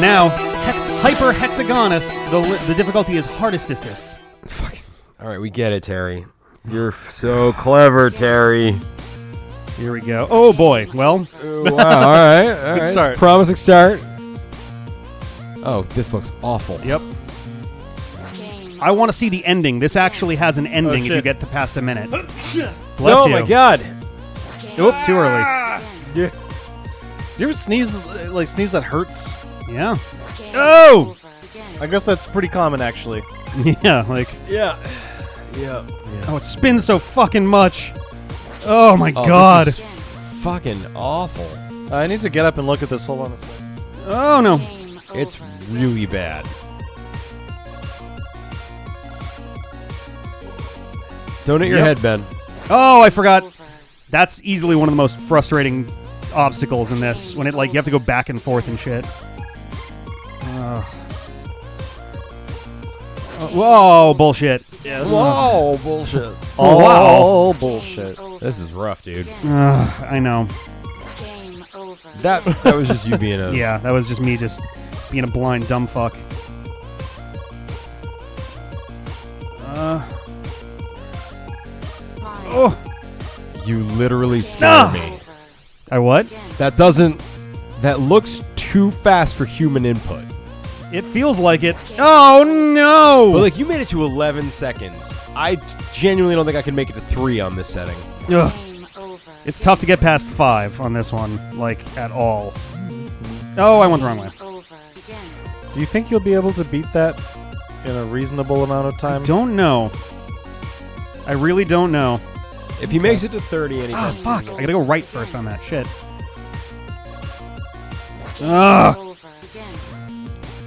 now, Hyper Hexagonest. The difficulty is hardestest. All right, we get it, Terry. You're so clever, Terry. Here we go. Oh boy. Well. Ooh, wow. All right. Good start. Promising start. Oh, this looks awful. Yep. I want to see the ending. This actually has an ending if you get to past a minute. Bless you. Oh my God. Oop, too early. You ever sneeze that hurts? Yeah. Oh! I guess that's pretty common, actually. Yeah, like... Yeah. Oh, it spins so fucking much. Oh my God. This is fucking awful. I need to get up and look at this. Hold on a second. Oh no. It's really bad. Donate your head, Ben. Oh, I forgot. That's easily one of the most frustrating obstacles in this. When it, like, you have to go back and forth and shit. Whoa, bullshit. Yes. Whoa, bullshit. Oh, wow. Oh, bullshit. This is rough, dude. I know. That was just you being a... Yeah, that was just me just being a blind dumb fuck. Oh. You literally scared me. I what? That looks too fast for human input. It feels like it. Oh no! But like, you made it to 11 seconds. I genuinely don't think I can make it to 3 on this setting. Ugh. It's tough to get past 5 on this one, like, at all. Oh, I went the wrong way. Do you think you'll be able to beat that in a reasonable amount of time? I don't know. I really don't know. If he makes it to 30 anytime. Oh, fuck. I gotta go right first on that. Shit. Ugh.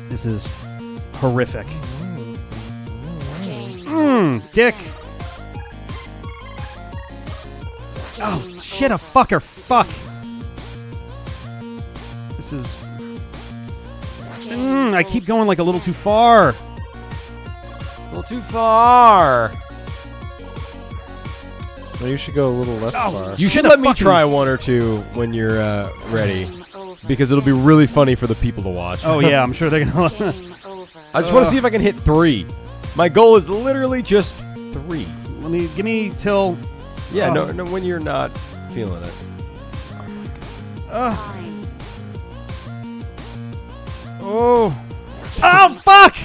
This is horrific. Dick. Oh, shit, a fucker. Fuck. This is... I keep going like a little too far. A little too far. Well, you should go a little less far. You should let me try 1 or 2 when you're ready. Because it'll be really funny for the people to watch. Oh, yeah, I'm sure they're gonna... I just want to see if I can hit 3. My goal is literally just 3. Give me till... Yeah, no, when you're not feeling it. Oh, fuck!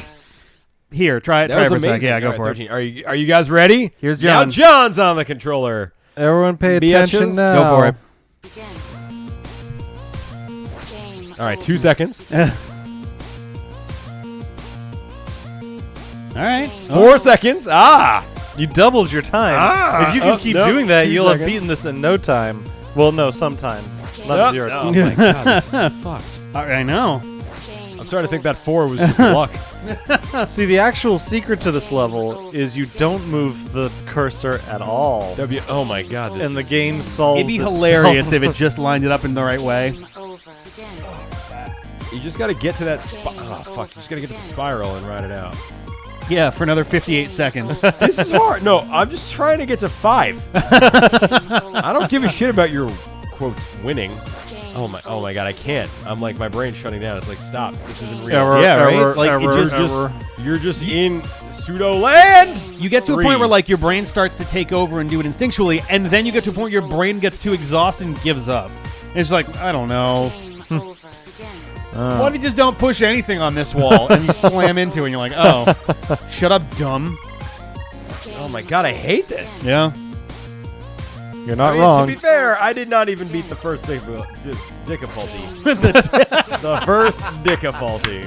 Here, try it for a second. Yeah, go for 13. it. Are you guys ready? Here's John. Now John's on the controller. Everyone pay Bitches. attention now. Go for it. All right, 2 seconds. All right. 4 seconds. You doubled your time. If you can keep doing that, you'll have beaten this in no time. Well, no, sometime. Not 0 time. Oh my God, this is fucked. I know. I'm starting to think that 4 was just luck. See, the actual secret to this level is you don't move the cursor at all. Oh my God. And the game solves It'd be itself. hilarious if it just lined it up in the right way. You just got to get to that oh, fuck. You just got to get to the spiral and ride it out. Yeah, for another 58 seconds. This is hard. No, I'm just trying to get to 5. I don't give a shit about your, quotes, winning. Oh my God, I can't. I'm like, my brain's shutting down. It's like, stop. This isn't real. Right? Like, it just you're just in pseudo land. You get to a point where, like, your brain starts to take over and do it instinctually, and then you get to a point where your brain gets too exhausted and gives up. It's like, I don't know. Why if you just don't push anything on this wall and you slam into it and you're like, oh, shut up, dumb. Oh my God, I hate this. Yeah. You're not wrong. To be fair, I did not even beat the first difficulty. The first difficulty.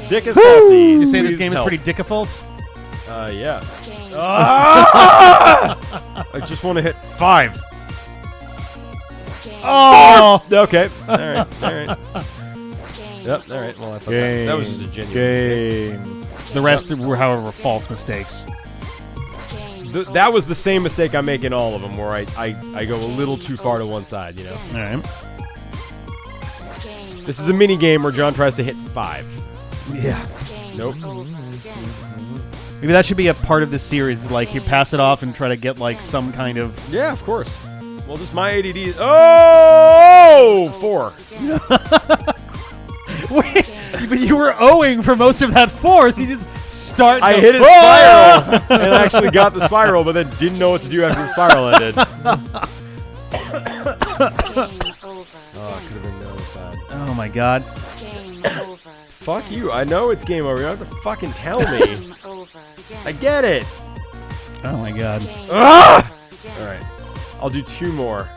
Difficulty. You say this game is pretty default? Yeah. I just want to hit 5. Oh! Okay. All right. Yep. All right. Well, I thought that was just a genuine mistake. The rest were, however, false mistakes. That was the same mistake I make in all of them, where I go a little too far to one side, you know? All right. This is a mini game where John tries to hit 5. Yeah. Nope. Maybe that should be a part of the series. Like, you pass it off and try to get, like, some kind of... Yeah, of course. Well, just my ADD is... Oh! 4. Wait, but you were owing for most of that force. You just start. I hit a spiral and actually got the spiral, but then didn't know what to do after the spiral ended. Oh, it could have been the other side. Oh my god. Fuck you. I know it's game over. You don't have to fucking tell me. I get it. Oh my god. Ah! All right. I'll do 2 more.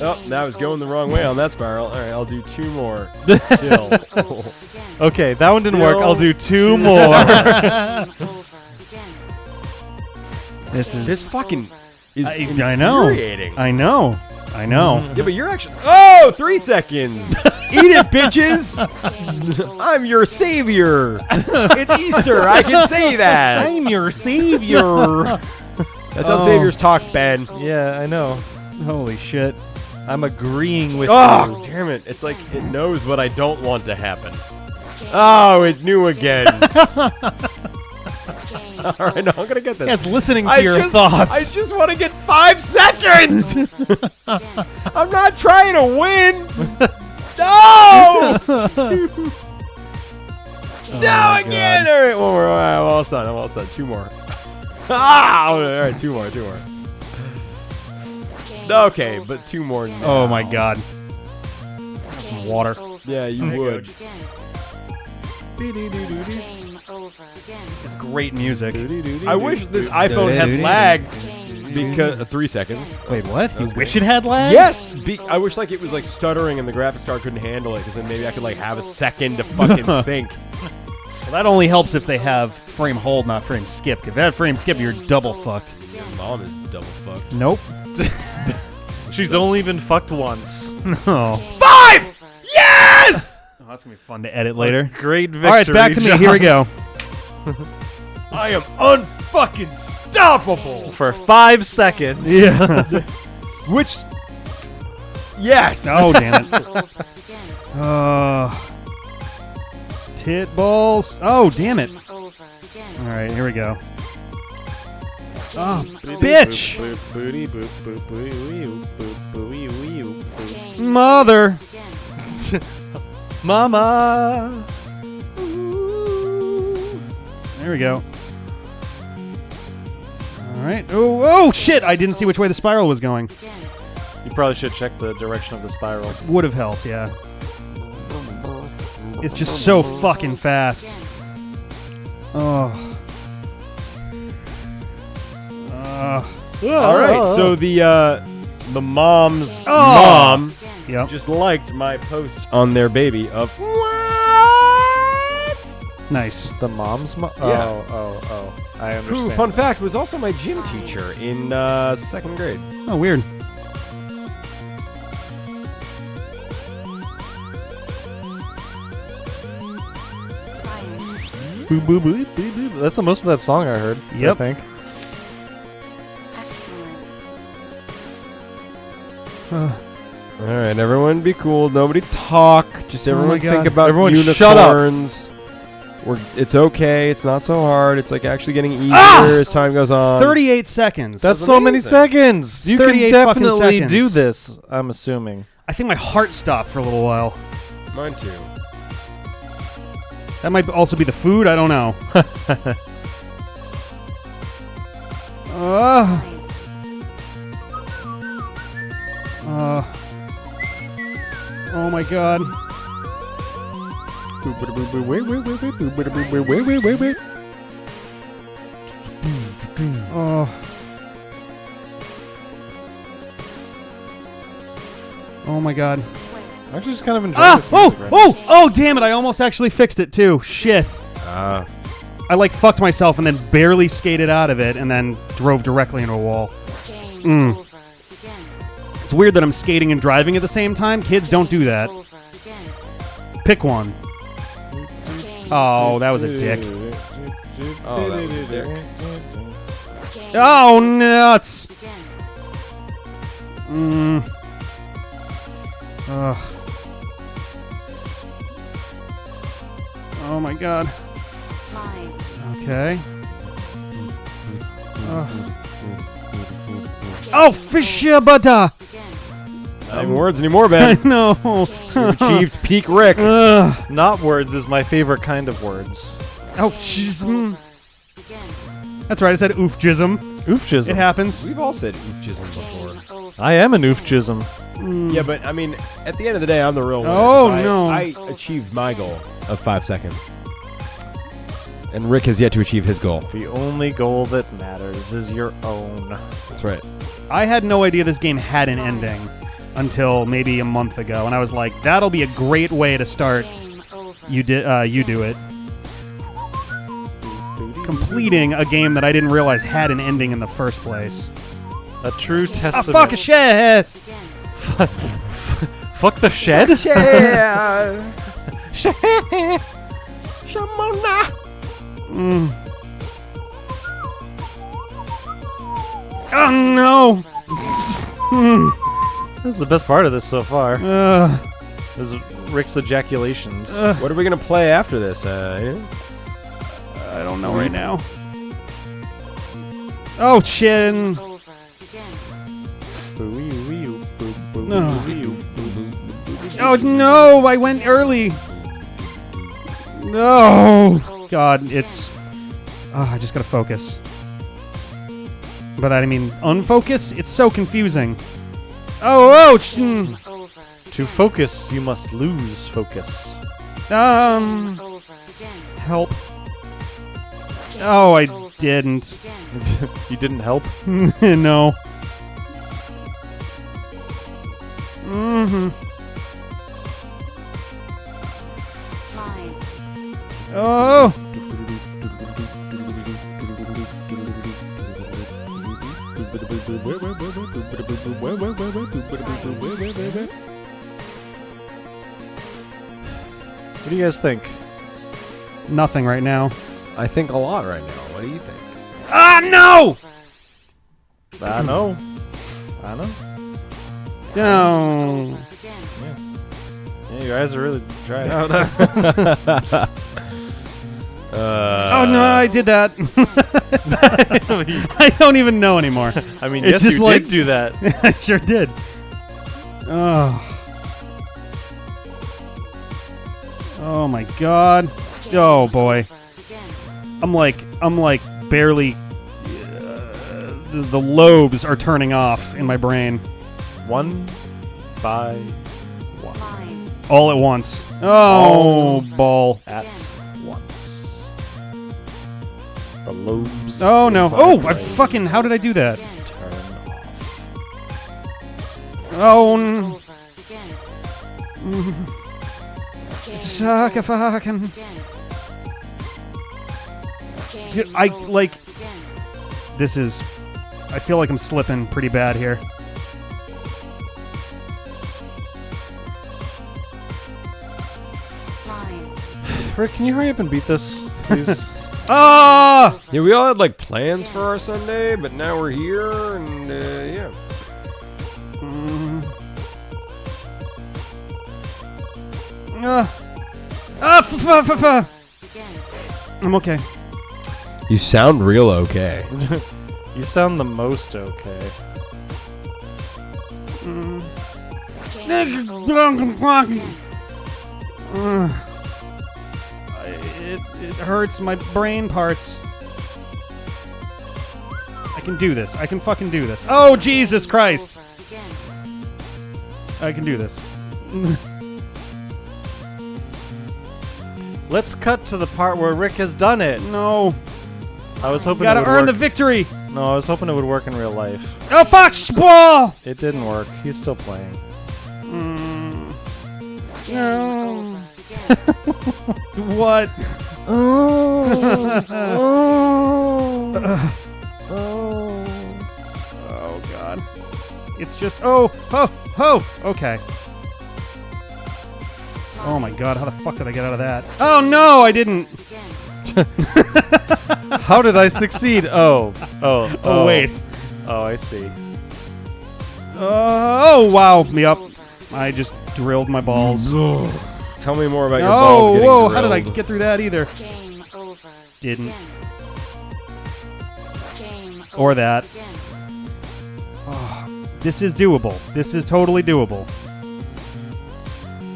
Oh, that was going the wrong way on that spiral. All right, I'll do 2 more. Still. Okay, that one didn't work. I'll do 2 more. This fucking is I know. infuriating. I know. Yeah, but you're actually... Oh, 3 seconds. Eat it, bitches. I'm your savior. It's Easter. I can say that. I'm your savior. That's how saviors talk, Ben. Yeah, I know. Holy shit. I'm agreeing with Oh, you. damn it. It's like it knows what I don't want to happen. Oh, it knew again. All right, no, I'm going to get this. Yeah, it's listening to your thoughts. I just want to get 5 seconds. I'm not trying to win. No! No, again. All right, one more. All right, I'm all done. I'm all done. 2 more. Ah! All right, 2 more. 2 more. Okay, but 2 more now. Oh my god. Some water. Yeah, you would. This is great music. I wish this iPhone had lag because 3 seconds. Wait, what? You wish it had lag? Yes, I wish like it was like stuttering and the graphics card couldn't handle it, because then maybe I could like have a second to fucking think. Well, that only helps if they have frame hold, not frame skip. If they had frame skip, you're double fucked. Your mom is double fucked. Nope. She's only been fucked once. No. 5! Yes! Oh, that's gonna be fun to edit later. Great victory. All right, it's back to me. John. Here we go. I am unfucking stoppable. For 5 seconds. Yeah. Which? Yes. Oh, damn it. Tit balls. Oh, damn it. All right, here we go. Oh, bitch. Mother. Mama. There we go. All right. Oh, shit. I didn't see which way the spiral was going. You probably should check the direction of the spiral. Would have helped, yeah. It's just so fucking fast. Oh. All right. So the mom's mom Yep. just liked my post on their baby of what? Nice. The mom's mom? Yeah. Oh. I Who, understand. fun fact, was also my gym teacher in 2nd grade. Oh, weird. Boo, boo, boo, boo, boo. That's the most of that song I heard. Yep. I think. All right, everyone be cool. Nobody talk. Just everyone God. think about Everyone unicorns. shut up. It's okay. It's not so hard. It's like actually getting easier as time goes on. 38 seconds. That's is so many amazing. seconds. You can 38 fucking definitely seconds. do this, I'm assuming. I think my heart stopped for a little while. Mine too. That might also be the food. I don't know. Oh my god. Oh my god. I'm actually just kind of enjoying this music right now. Oh, damn it. I almost actually fixed it too. Shit. I like fucked myself and then barely skated out of it and then drove directly into a wall. It's weird that I'm skating and driving at the same time. Kids don't do that. Pick one. Oh, that was a dick. Oh, that was a dick. Oh, nuts. Ugh. Oh my god. Okay. Oh, fish butter. Not even words anymore, Ben. No. You've achieved peak Rick. Not words is my favorite kind of words. Oh, jism. That's right. I said oofjism. Oofjism. It happens. We've all said oofjism before. I am an oofjism. Yeah, but I mean, at the end of the day, I'm the real winner. Oh, 'cause no. I achieved my goal of 5 seconds. And Rick has yet to achieve his goal. The only goal that matters is your own. That's right. I had no idea this game had an ending until maybe a month ago, and I was like, that'll be a great way to start. You do it. Completing a game that I didn't realize had an ending in the first place. A true testament. Fuck a shit! Fuck the shed? Yeah. Oh no! This is the best part of this so far. Is Rick's ejaculations. What are we going to play after this? I don't know right now. Oh, chin. Oh no! I went early. No, God, it's. Oh, I just gotta focus. By that I mean unfocus. It's so confusing. Oh, To focus, you must lose focus. Help. Oh, I didn't. You didn't help? No. Mm-hmm. Oh! What do you guys think? Nothing right now. I think a lot right now. What do you think? Ah, no! I know. I know. No. Yeah, your eyes are really dry out. Oh no, I did that. I don't even know anymore. I mean, It's yes, just you like- did do that. I sure did. Oh. Oh my God. Oh boy. I'm like barely. The lobes are turning off in my brain One by one. all at once. Oh, ball. At once. The lobes. Oh no. of my Oh, I brain fucking. How did I do that? turn off. Oh. Suck a fucking. Dude, I like. This is. I feel like I'm slipping pretty bad here. Rick, can you hurry up and beat this, please? Ah! Yeah, we all had like plans for our Sunday, but now we're here, and yeah. I'm okay. You sound real okay. You sound the most okay. It hurts my brain parts. I can do this. I can fucking do this. Oh, Jesus Christ. I can do this. Let's cut to the part where Rick has done it. No. I was hoping Gotta it would earn work. the victory. No, I was hoping it would work in real life. Oh, fuck, ball. It didn't work. He's still playing. No. What? Oh, God. It's just, okay. Oh my God, how the fuck did I get out of that? Oh no, I didn't. How did I succeed? Oh, wait. Oh, I see. Oh, wow. Yep. I just drilled my balls. Tell me more about your balls getting whoa, how did I drilled. get through that either? Didn't. Or that. Oh, This is doable. This is totally doable.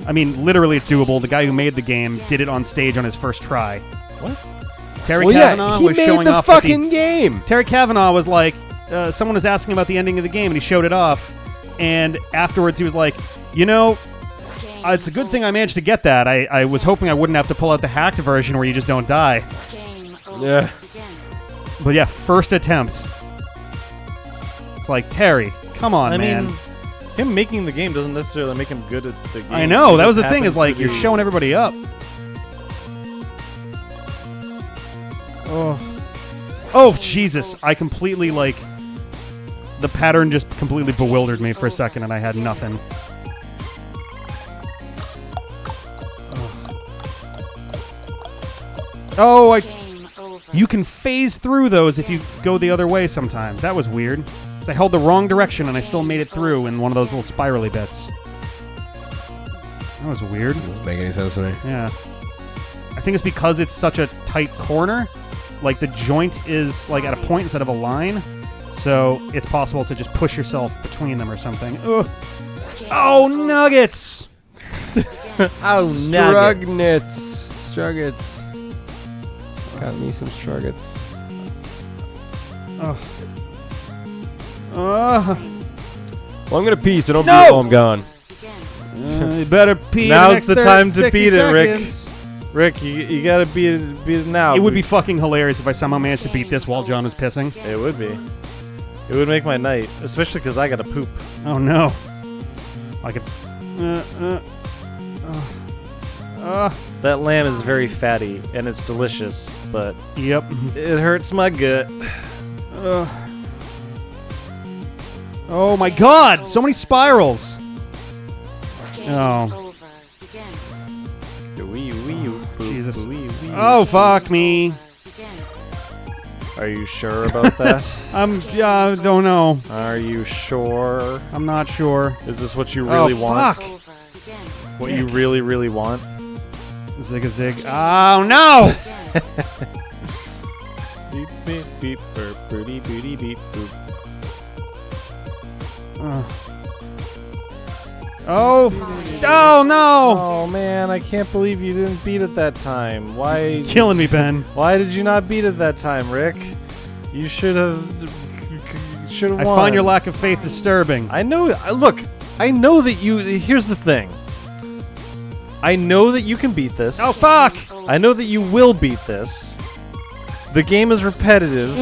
I mean, literally it's doable. The guy who made the game did it on stage on his first try. What? Terry Cavanagh was showing the off fucking game. Terry Cavanagh was like, someone was asking about the ending of the game, and he showed it off. And afterwards, he was like, you know, it's a good thing I managed to get that. I was hoping I wouldn't have to pull out the hacked version where you just don't die. Yeah. But yeah, first attempt. It's like, Terry, come on, man. I mean, him making the game doesn't necessarily make him good at the game. I know, that was the It thing, is happens like, to you're be- showing everybody up. Oh, Jesus. I completely, like, the pattern just completely bewildered me for a second, and I had nothing. Oh, you can phase through those if you go the other way sometimes. That was weird. 'Cause I held the wrong direction, and I still made it through in one of those little spirally bits. That was weird. Doesn't make any sense to me. Yeah. I think it's because it's such a tight corner. Like, the joint is, like, at a point instead of a line. So it's possible to just push yourself between them or something. Ugh. Oh, nuggets! Struggets. Got me some struggets. Ugh. Well, I'm gonna pee, so don't No! pee while I'm gone. You better pee. Now's the time to 60 beat it, Rick. seconds. Rick, you gotta beat it now. It would be fucking hilarious if I somehow managed to beat this while John was pissing. It would be. It would make my night, especially because I gotta poop. Oh no. I could. That lamb is very fatty and it's delicious, but Yep. it hurts my gut. Oh my god! So many spirals! Oh. Jesus. Oh, fuck me. Are you sure about that? I don't know. Are you sure? I'm not sure. Is this what you really want? Fuck! What you really, really want? Zig a zig. Oh no! Beep, beep, beep, burp, birdie, booty, beep, boop. Oh! Oh no! Oh man, I can't believe you didn't beat it that time. Why? Killing me, Ben. Why did you not beat it that time, Rick? You should have. Should have I won. find your lack of faith disturbing. I know. Look, I know that you. Here's the thing. I know that you can beat this. Oh fuck! I know that you will beat this. The game is repetitive,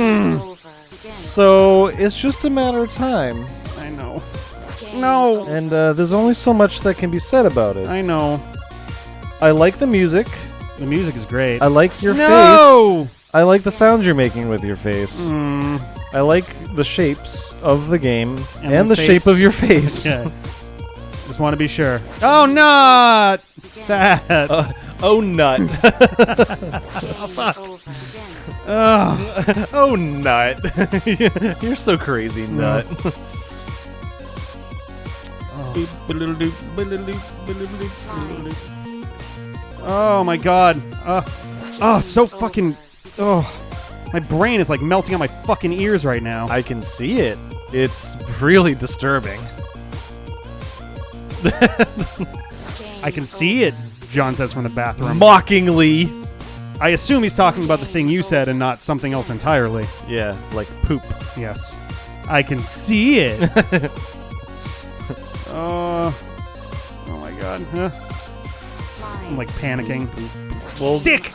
so it's just a matter of time. I know. No! And there's only so much that can be said about it. I know. I like the music. The music is great. I like your No! face. I like the sounds you're making with your face. Mm. I like the shapes of the game And and the the shape face. of your face. Okay. Just want to be sure. Oh, not that. Oh, nut. Oh, nut. You're so crazy, nut. Oh my god. Oh, it's so fucking. Oh. My brain is like melting on my fucking ears right now. I can see it. It's really disturbing. I can see it, John says from the bathroom. Mockingly. I assume he's talking about the thing you said and not something else entirely. Yeah, like poop. Yes. I can see it. Oh my god. I'm like panicking. Well, Dick!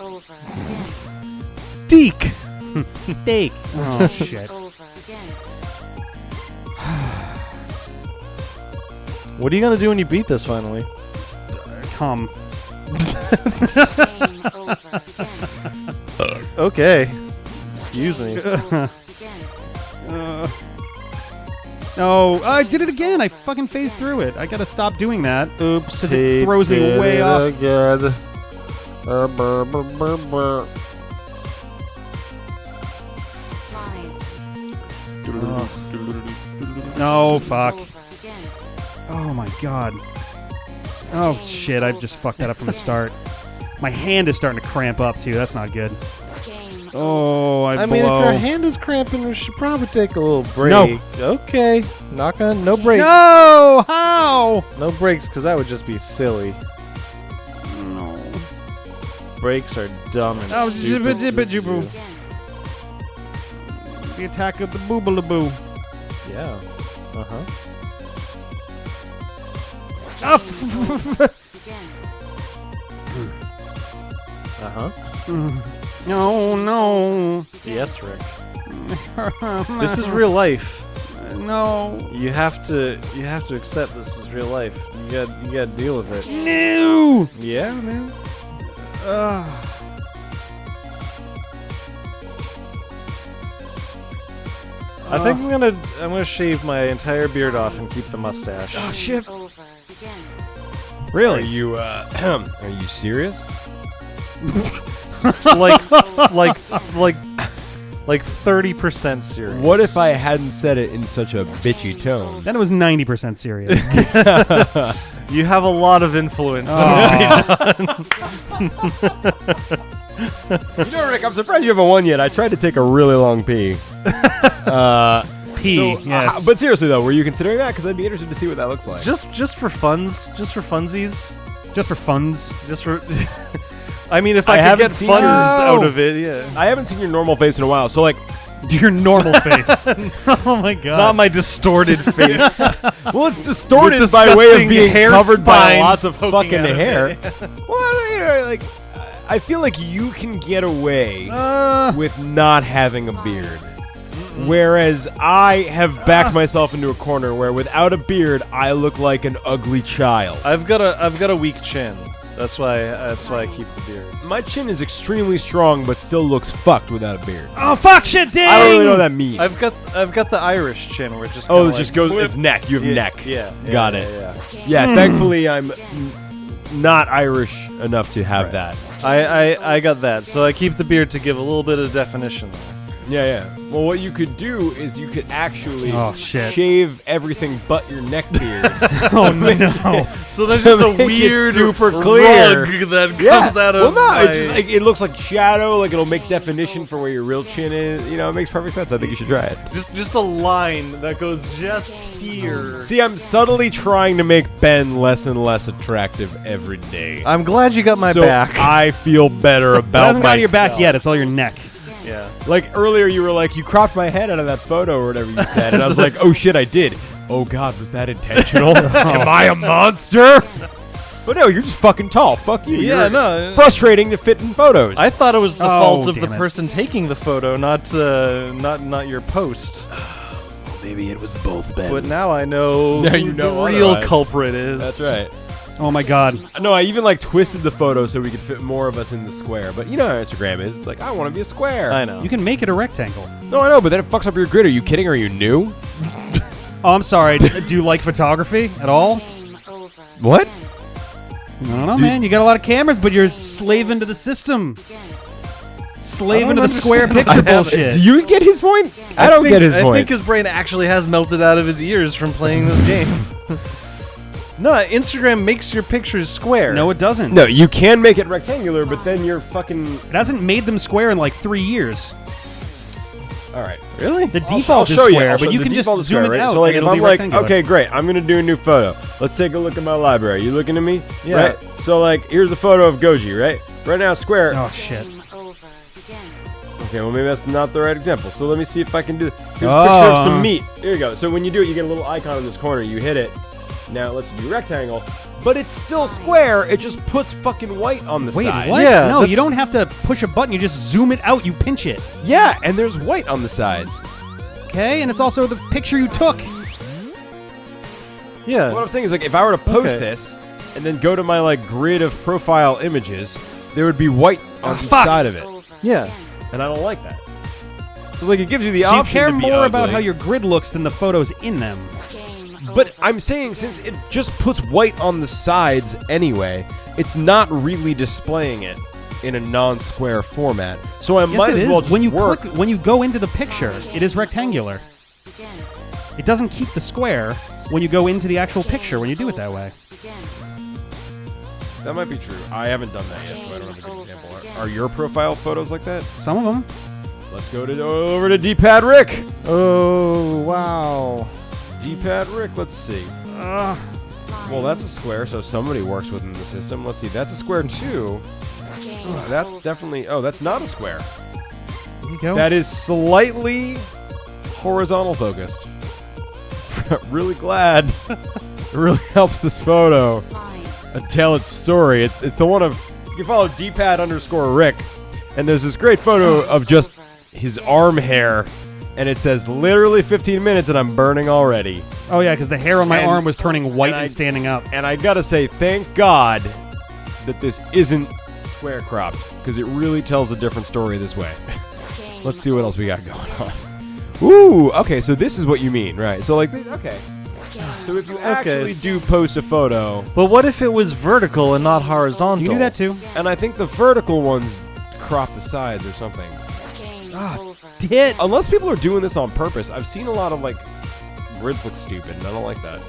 Deek. Dick! Oh shit. What are you gonna do when you beat this finally? Come. Okay. Excuse me. No, I did it again. I fucking phased through it. I gotta stop doing that. Oops. 'Cause it throws me way off. Again. No, fuck. Oh my god. Oh shit, I just fucked that up from the start. My hand is starting to cramp up too. That's not good. Oh, I mean, if blow. your hand is cramping, we should probably take a little break. No. Okay. No breaks. No! How? No breaks, because that would just be silly. No. Breaks are dumb and Oh, stupid. jibba-jibba-jibba. The attack of the boobalaboo. Yeah. Uh-huh. Uh-huh. No. Yes, Rick. This is real life. No. You have to accept this is real life. You gotta deal with it. No. Yeah, man. I think I'm gonna shave my entire beard off and keep the mustache. Oh shit. Really? Are you serious? like 30% serious. What if I hadn't said it in such a bitchy tone? Then it was 90% serious. You have a lot of influence. You know, Rick, I'm surprised you haven't won yet. I tried to take a really long pee. Yes. But seriously though, were you considering that? Because I'd be interested to see what that looks like. Just for funsies. Just for funds. Just for. I mean, if I could haven't get seen funds yours. out of it, yeah. I haven't seen your normal face in a while, so like, Your normal face. Oh my god. Not my distorted face. well, it's distorted With by way disgusting of being hair covered by spines lots of poking fucking out of hair. it. Well, you know, like, I feel like you can get away with not having a beard. Whereas I have backed myself into a corner where without a beard, I look like an ugly child. I've got a weak chin. That's why I keep the beard. My chin is extremely strong, but still looks fucked without a beard. Oh fuck shit, ding! I don't really know what that means. I've got the Irish chin where it just Oh, kinda it just like, goes. whip. It's neck. You have neck. Yeah. Got it. Yeah. Thankfully, I'm not Irish enough to have that. I got that. So I keep the beard to give a little bit of definition there. Yeah. Well, what you could do is you could actually Oh, shit. shave everything but your neck beard. Oh no. So there's To just a make it weird super clear. rug that Yeah. comes out of Well, no, my... it's just like it looks like shadow. Like it'll make definition for where your real chin is. You know, it makes perfect sense. I think you should try it. just a line that goes just here. See, I'm subtly trying to make Ben less and less attractive every day. I'm glad you got my so back. I feel better It about hasn't got your back myself. yet. It's all your neck. Yeah. Like earlier, you were like, you cropped my head out of that photo or whatever you said, and I was like, oh shit, I did. Oh god, was that intentional? Am I a monster? But no, you're just fucking tall. Fuck you. Yeah, You're no. frustrating to fit in photos. I thought it was the Oh, fault of the damn it. person taking the photo, not your post. Maybe it was both, Ben. But now I know Now who you know the real otherwise. culprit is. That's right. Oh my god. No, I even like twisted the photo so we could fit more of us in the square. But you know how Instagram is. It's like, I want to be a square. I know. You can make it a rectangle. No, I know, but then it fucks up your grid. Are you kidding? Are you new? Oh, I'm sorry. Do you like photography at all? What? I don't know, man. You got a lot of cameras, but you're slaving to the system. Slaving to the square picture bullshit. Do you get his point? I don't get his I point. think his brain actually has melted out of his ears from playing this game. No, Instagram makes your pictures square. No, it doesn't. No, you can make it rectangular, but then you're fucking... It hasn't made them square in like 3 years. All right. Really? The I'll default show is you. square, I'll but show you the can just default is zoom square, it right? out. So like, and if it'll I'm be like, rectangular. okay, great, I'm gonna do a new photo. Let's take a look at my library. You looking at me? Yeah. Right? So like, here's a photo of Goji, right? Right now, square. Oh shit. Okay, well maybe that's not the right example. So let me see if I can do. Here's a picture Oh. of some meat. Here you go. So when you do it, you get a little icon in this corner. You hit it. Now it lets you do rectangle, but it's still square. It just puts fucking white on the Wait, side. what? Yeah, no, you that's- don't have to push a button. You just zoom it out. You pinch it. Yeah, and there's white on the sides. Okay, and it's also the picture you took. Yeah. What I'm saying is like, if I were to post Okay. this and then go to my like grid of profile images, there would be white on each fuck. side of it, Yeah. and I don't like that. So like, it gives you the So you option care to be more about ugly. how your grid looks than the photos in them. But I'm saying, since it just puts white on the sides anyway, it's not really displaying it in a non-square format. So I Yes, might it as is. well just When you work. click, when you go into the picture, it is rectangular. It doesn't keep the square when you go into the actual picture when you do it that way. That might be true. I haven't done that yet, so I don't have a good example. Are your profile photos like that? Some of them. Let's go over to D-pad Rick. Oh, wow. D-pad Rick, let's see. Well, that's a square, so somebody works within the system. Let's see, that's a square too. That's definitely... Oh, that's not a square. There you go. That is slightly horizontal focused. Really glad. It really helps this photo tell its story. It's the one of... You can follow D-pad_Rick, and there's this great photo of just his arm hair, and it says literally 15 minutes and I'm burning already. Oh, yeah, because the hair on my arm was turning white and standing up. And I gotta say, thank God that this isn't square cropped, because it really tells a different story this way. Let's see what else we got going on. Ooh, okay, so this is what you mean, right? So like, okay. So if you actually do post a photo... But what if it was vertical and not horizontal? You can do that too. And I think the vertical ones crop the sides or something. Tit. Unless people are doing this on purpose. I've seen a lot of, like, grids look stupid, and I don't like that.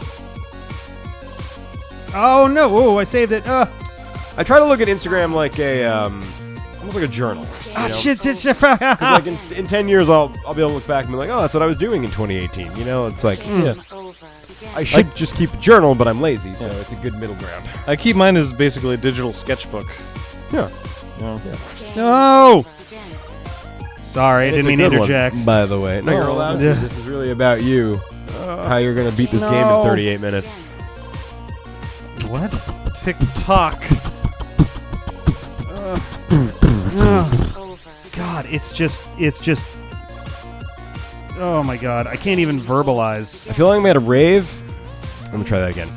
Oh, no. Oh, I saved it. I try to look at Instagram like a, almost like a journal. Shit. Like in 10 years, I'll be able to look back and be like, oh, that's what I was doing in 2018. You know, it's like, yeah. I should just keep a journal, but I'm lazy, so it's a good middle ground. I keep mine as basically a digital sketchbook. Yeah. No. Sorry, I didn't mean to interject. By the way. No, you're allowed to. This is really about you. How you're going to beat this game in 38 minutes. What? TikTok. God, it's just... Oh my God, I can't even verbalize. I feel like I'm at a rave. Let me try that again.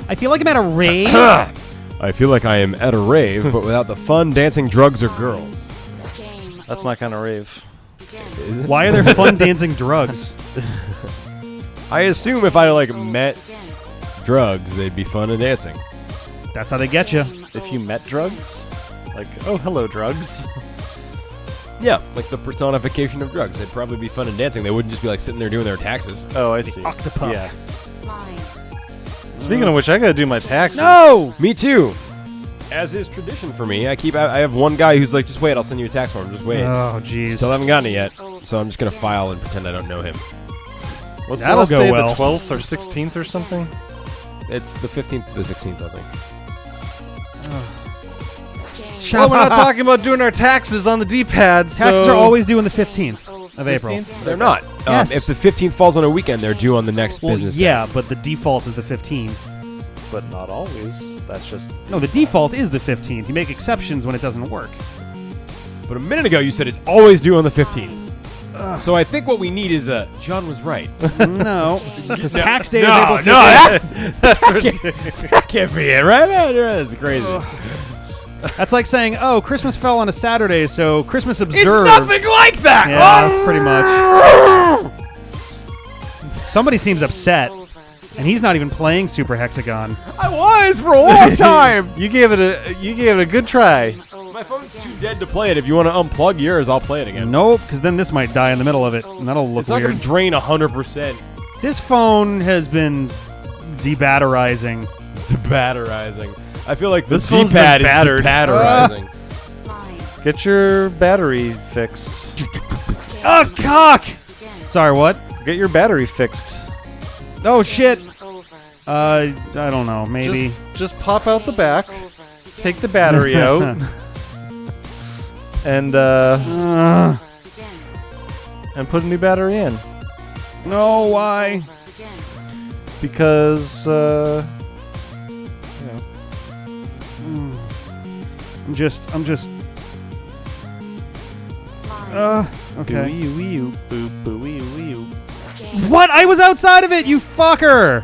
I feel like I'm at a rave. I feel like I am at a rave, but without the fun, dancing, drugs, or girls. That's my kind of rave. Why are there fun dancing drugs? I assume if I like met drugs, they'd be fun and dancing. That's how they get you. If you met drugs? Like, oh, hello, drugs. Yeah, like the personification of drugs. They'd probably be fun and dancing. They wouldn't just be like sitting there doing their taxes. Oh, I see. Octopuff. Yeah. Speaking of which, I gotta do my taxes. No! Me too. As is tradition for me, I have one guy who's like, just wait, I'll send you a tax form. Just wait. Oh, jeez. Still haven't gotten it yet, so I'm just gonna file and pretend I don't know him. What's That'll the go last day, well. the 12th or 16th or something? It's the 15th, the 16th, I think. Well, we're not talking about doing our taxes on the D-pad, so... Taxes are always due on the 15th of April. 15th? They're not. Yes. If the 15th falls on a weekend, they're due on the next business day. Yeah, but the default is the 15th. But not always. That's just... No, the default is the 15th. You make exceptions when it doesn't work. But a minute ago, you said it's always due on the 15th. So I think what we need is John was right. No, because tax day is No, April 15th. That's ridiculous. That can't be it, right? That's crazy. That's like saying, oh, Christmas fell on a Saturday, so Christmas observed. It's nothing like that! Yeah, that's pretty much. Somebody seems upset, and he's not even playing Super Hexagon. I was for a long time! You gave it a good try. My phone's too dead to play it. If you want to unplug yours, I'll play it again. Nope, because then this might die in the middle of it, and that'll look It's not weird. going to drain 100%. This phone has been debatterizing. Debatterizing. I feel like This the phone's D-pad been is battered. debatterizing. Get your battery fixed. Oh, cock! Sorry, what? Get your battery fixed. Oh, shit. I don't know, maybe. Just pop out the back, take the battery out, and put a new battery in. No, why? Because, I'm just. Okay. What? I was outside of it, you fucker!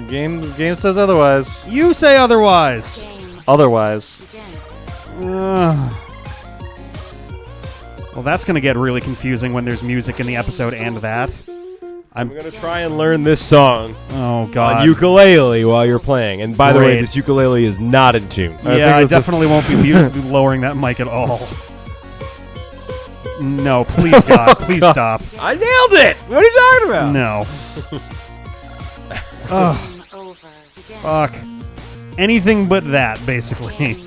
Game says otherwise. You say otherwise. Otherwise. Well, that's gonna get really confusing when there's music in the episode and that. I'm going to try and learn this song Oh, God. on ukulele while you're playing. And by the way, Great. this ukulele is not in tune. Yeah, I definitely won't be lowering that mic at all. No, please, God, please stop. I nailed it! What are you talking about? No. Ugh. Fuck. anything but that, basically.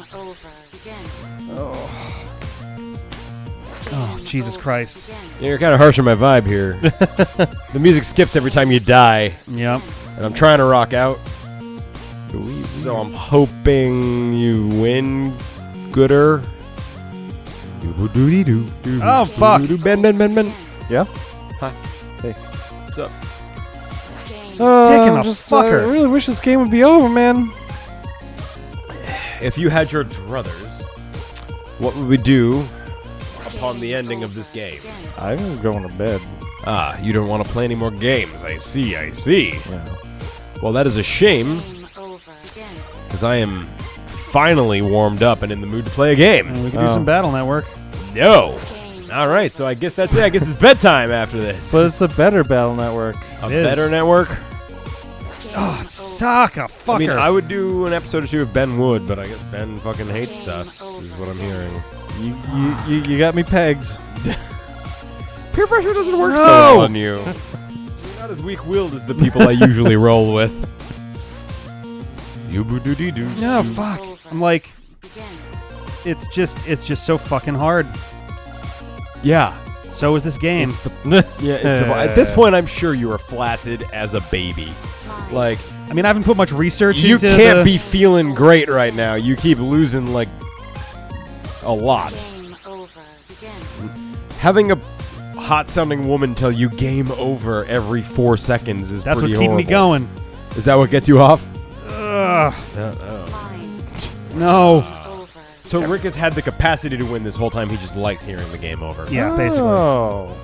Oh, Jesus Christ. Yeah, you're kind of harsh on my vibe here. The music skips every time you die. Yep. And I'm trying to rock out. So I'm hoping you win, gooder. Oh, fuck. Ben. Yeah? Hi. Hey. What's up? Dick in a just, fucker. I really wish this game would be over, man. If you had your druthers, what would we do upon the ending of this game? I'm going to bed. Ah, you don't want to play any more games. I see. Yeah. Well, that is a shame, because I am finally warmed up and in the mood to play a game. We can do some Battle Network. No. All right, so I guess that's it. I guess it's bedtime after this. But it's the better Battle Network. A better network? Oh, suck a fucker. I mean, I would do an episode or two of Ben Wood, but I guess Ben fucking hates us, is what I'm hearing. You got me pegged. Peer pressure doesn't work so well on you. You're not as weak-willed as the people I usually roll with. No, fuck. I'm like, it's just so fucking hard. Yeah. So is this game. At this point, I'm sure you are flaccid as a baby. Like, I mean, I haven't put much research you into can't be feeling great right now. You keep losing, like, a lot. Having a hot-sounding woman tell you game over every 4 seconds is That's pretty what's keeping me going. Is that what gets you off? Ugh. No. So Rick has had the capacity to win this whole time. He just likes hearing the game over. Yeah, basically. Oh.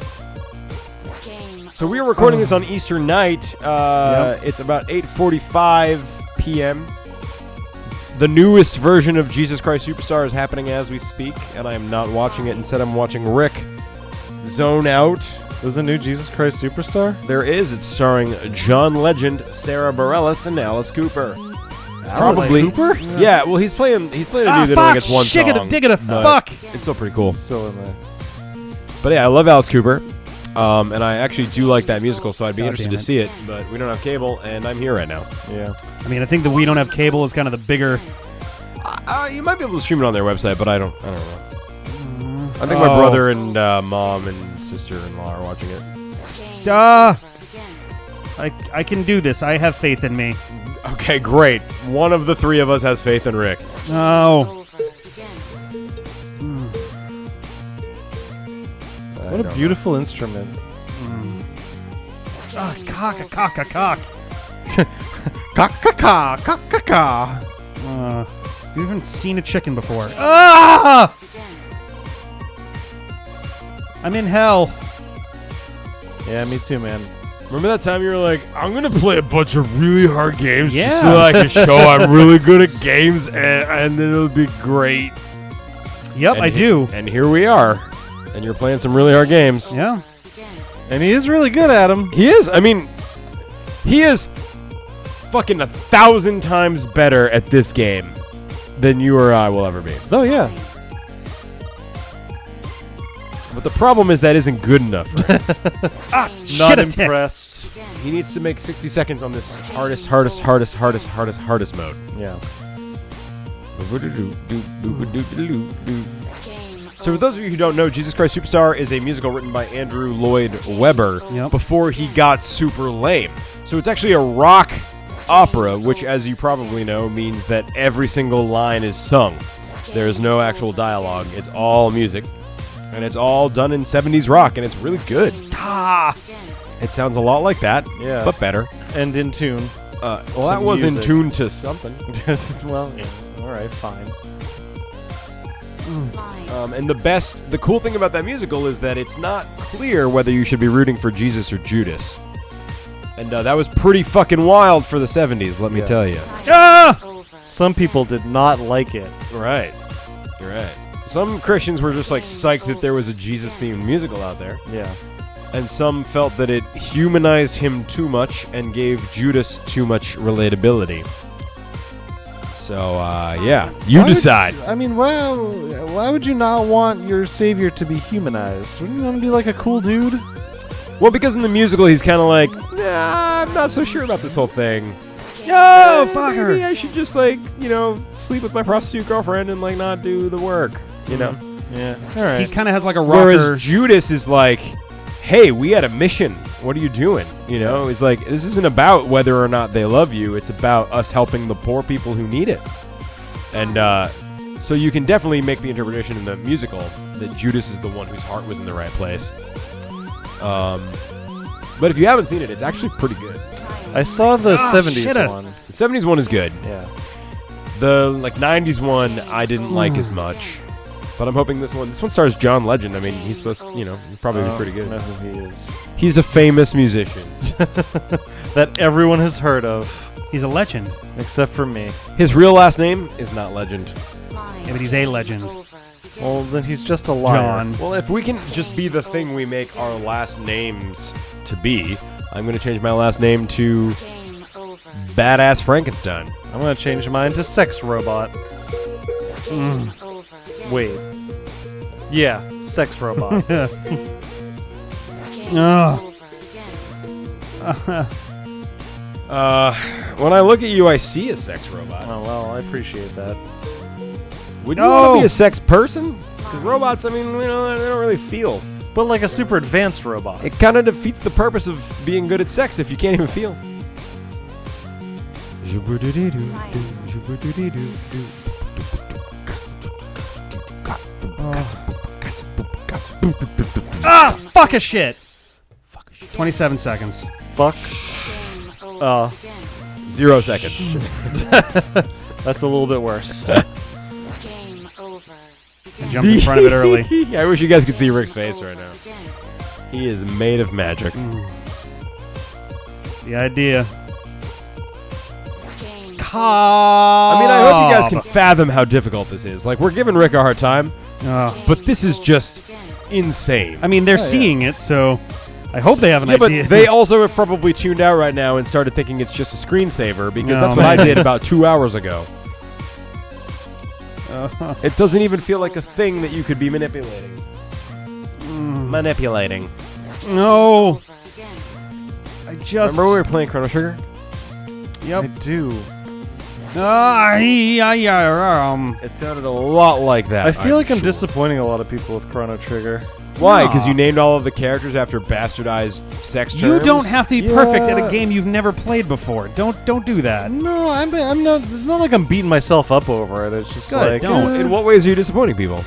So we are recording this on Easter night. It's about 8:45 p.m. The newest version of Jesus Christ Superstar is happening as we speak, and I am not watching it. Instead, I'm watching Rick zone out. There's a new Jesus Christ Superstar? There is. It's starring John Legend, Sarah Bareilles, and Alice Cooper. Probably. Cooper? Yeah. Well, he's playing a dude that only gets one song. Fuck. It's still pretty cool. Still in there. But yeah, I love Alice Cooper. And I actually do like that musical, so I'd be interested to damn it. see it. But we don't have cable, and I'm here right now. Yeah. I mean, I think that we don't have cable is kind of the bigger. You might be able to stream it on their website, but I don't know. I think my brother and mom and sister-in-law are watching it. I can do this. I have faith in me. Okay, great. One of the three of us has faith in Rick. No. What a beautiful instrument. Cock. Ka-ka-ka. Have you even seen a chicken before? Ah! I'm in hell. Yeah, me too, man. Remember that time you were like, I'm going to play a bunch of really hard games just so Yeah. that I can show I'm really good at games, and then it'll be great. Yep, I do. And here we are. And you're playing some really hard games. Yeah. And he is really good at them. He is. I mean, he is fucking 1,000 times better at this game than you or I will ever be. Oh, yeah. But the problem is that isn't good enough. Not Shit, a tick. impressed. He needs to make 60 seconds on this hardest mode. Yeah. So for those of you who don't know, Jesus Christ Superstar is a musical written by Andrew Lloyd Webber before he got super lame. So it's actually a rock opera, which, as you probably know, means that every single line is sung. There's no actual dialogue. It's all music. And it's all done in 70s rock, and it's really good. It sounds a lot like that, but better. And in tune. Well, that was in tune to something. Well, yeah. All right, fine. And the cool thing about that musical is that it's not clear whether you should be rooting for Jesus or Judas. And that was pretty fucking wild for the 70s, let me tell you. Some people did not like it. Right. You're right. Some Christians were just like psyched that there was a Jesus-themed musical out there. Yeah. And some felt that it humanized him too much and gave Judas too much relatability. So, yeah, you decide. Why would you not want your savior to be humanized? Wouldn't you want to be like a cool dude? Well, because in the musical he's kind of like, nah, I'm not so sure about this whole thing. Yo, fuck maybe her. I should just like sleep with my prostitute girlfriend and like not do the work. You know. Yeah. All right. He kind of has like a rocker. Whereas Judas is like, hey, we had a mission. What are you doing? You know, he's like, this isn't about whether or not they love you. It's about us helping the poor people who need it. And so you can definitely make the interpretation in the musical that Judas is the one whose heart was in the right place. But if you haven't seen it, it's actually pretty good. I saw the 70s one. The 70s one is good. Yeah. The like 90s one I didn't like as much. But I'm hoping this one stars John Legend. I mean, he's supposed to, he'd probably be pretty good. I know who he is. He's a famous musician. That everyone has heard of. He's a legend. Except for me. His real last name is not Legend. Yeah, but he's a legend. Well, then he's just a liar. John. Well, if we can just be the thing we make our last names to be, I'm going to change my last name to Badass Frankenstein. I'm going to change mine to Sex Robot. Wait. Yeah, Sex Robot. When I look at you, I see a sex robot. Oh, well, I appreciate that. Would you want to be a sex person? Because robots, I mean, they don't really feel. But like a super advanced robot. It kind of defeats the purpose of being good at sex if you can't even feel. Fuck a shit. 27 seconds. Fuck. 0 seconds. That's a little bit worse. I jumped in front of it early. I wish you guys could see Rick's face right now. He is made of magic. The idea. I mean, I hope you guys can fathom how difficult this is. Like, we're giving Rick a hard time, but this is just insane. I mean, they're seeing it, so I hope they have an idea. But they also have probably tuned out right now and started thinking it's just a screensaver because that's what I did about 2 hours ago. It doesn't even feel like a thing that you could be manipulating. Manipulating. No. I just... Remember when we were playing Chrono Trigger? Yep. I do. It sounded a lot like that. I feel like I'm sure. disappointing a lot of people with Chrono Trigger. Why? Because you named all of the characters after bastardized sex terms? You don't have to be perfect at a game you've never played before. Don't do that. No, I'm not. It's not like I'm beating myself up over it. It's just Good, like don't. In what ways are you disappointing people?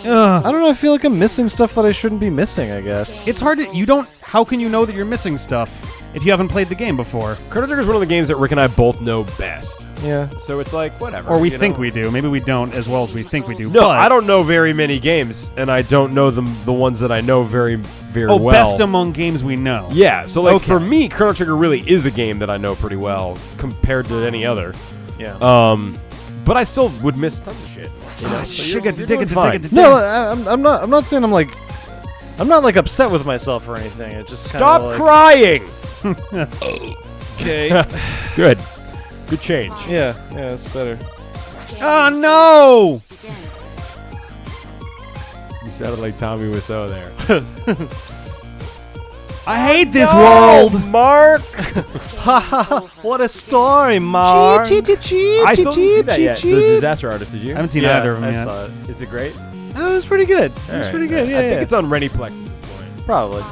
I don't know. I feel like I'm missing stuff that I shouldn't be missing. I guess It's hard to... You don't... How can you know that you're missing stuff if you haven't played the game before? Chrono Trigger is one of the games that Rick and I both know best. Yeah. So it's like, whatever. Or we think we do. Maybe we don't as well as we think we do. No, but I don't know very many games, and I don't know the ones that I know very, very well. best among games we know. Yeah, so like Okay. for me, Chrono Trigger really is a game that I know pretty well compared to any other. Yeah. But I still would miss tons of shit. You know? So you're doing fine. No, I'm not. I'm not saying I'm like. I'm not like upset with myself or anything. It just Stop like, crying. Okay. Good. Good change. Yeah, it's better. Oh, no! You sounded like Tommy Wiseau there. I hate this No, world! Mark. What a story, Mark. I still didn't see that yet. The Disaster Artist, did you? I haven't seen Yeah, either of them I yet. saw it. Is it great? Oh, it was pretty good. It was Alright, pretty good. Yeah, I think it's on Reniplex at this point. probably. I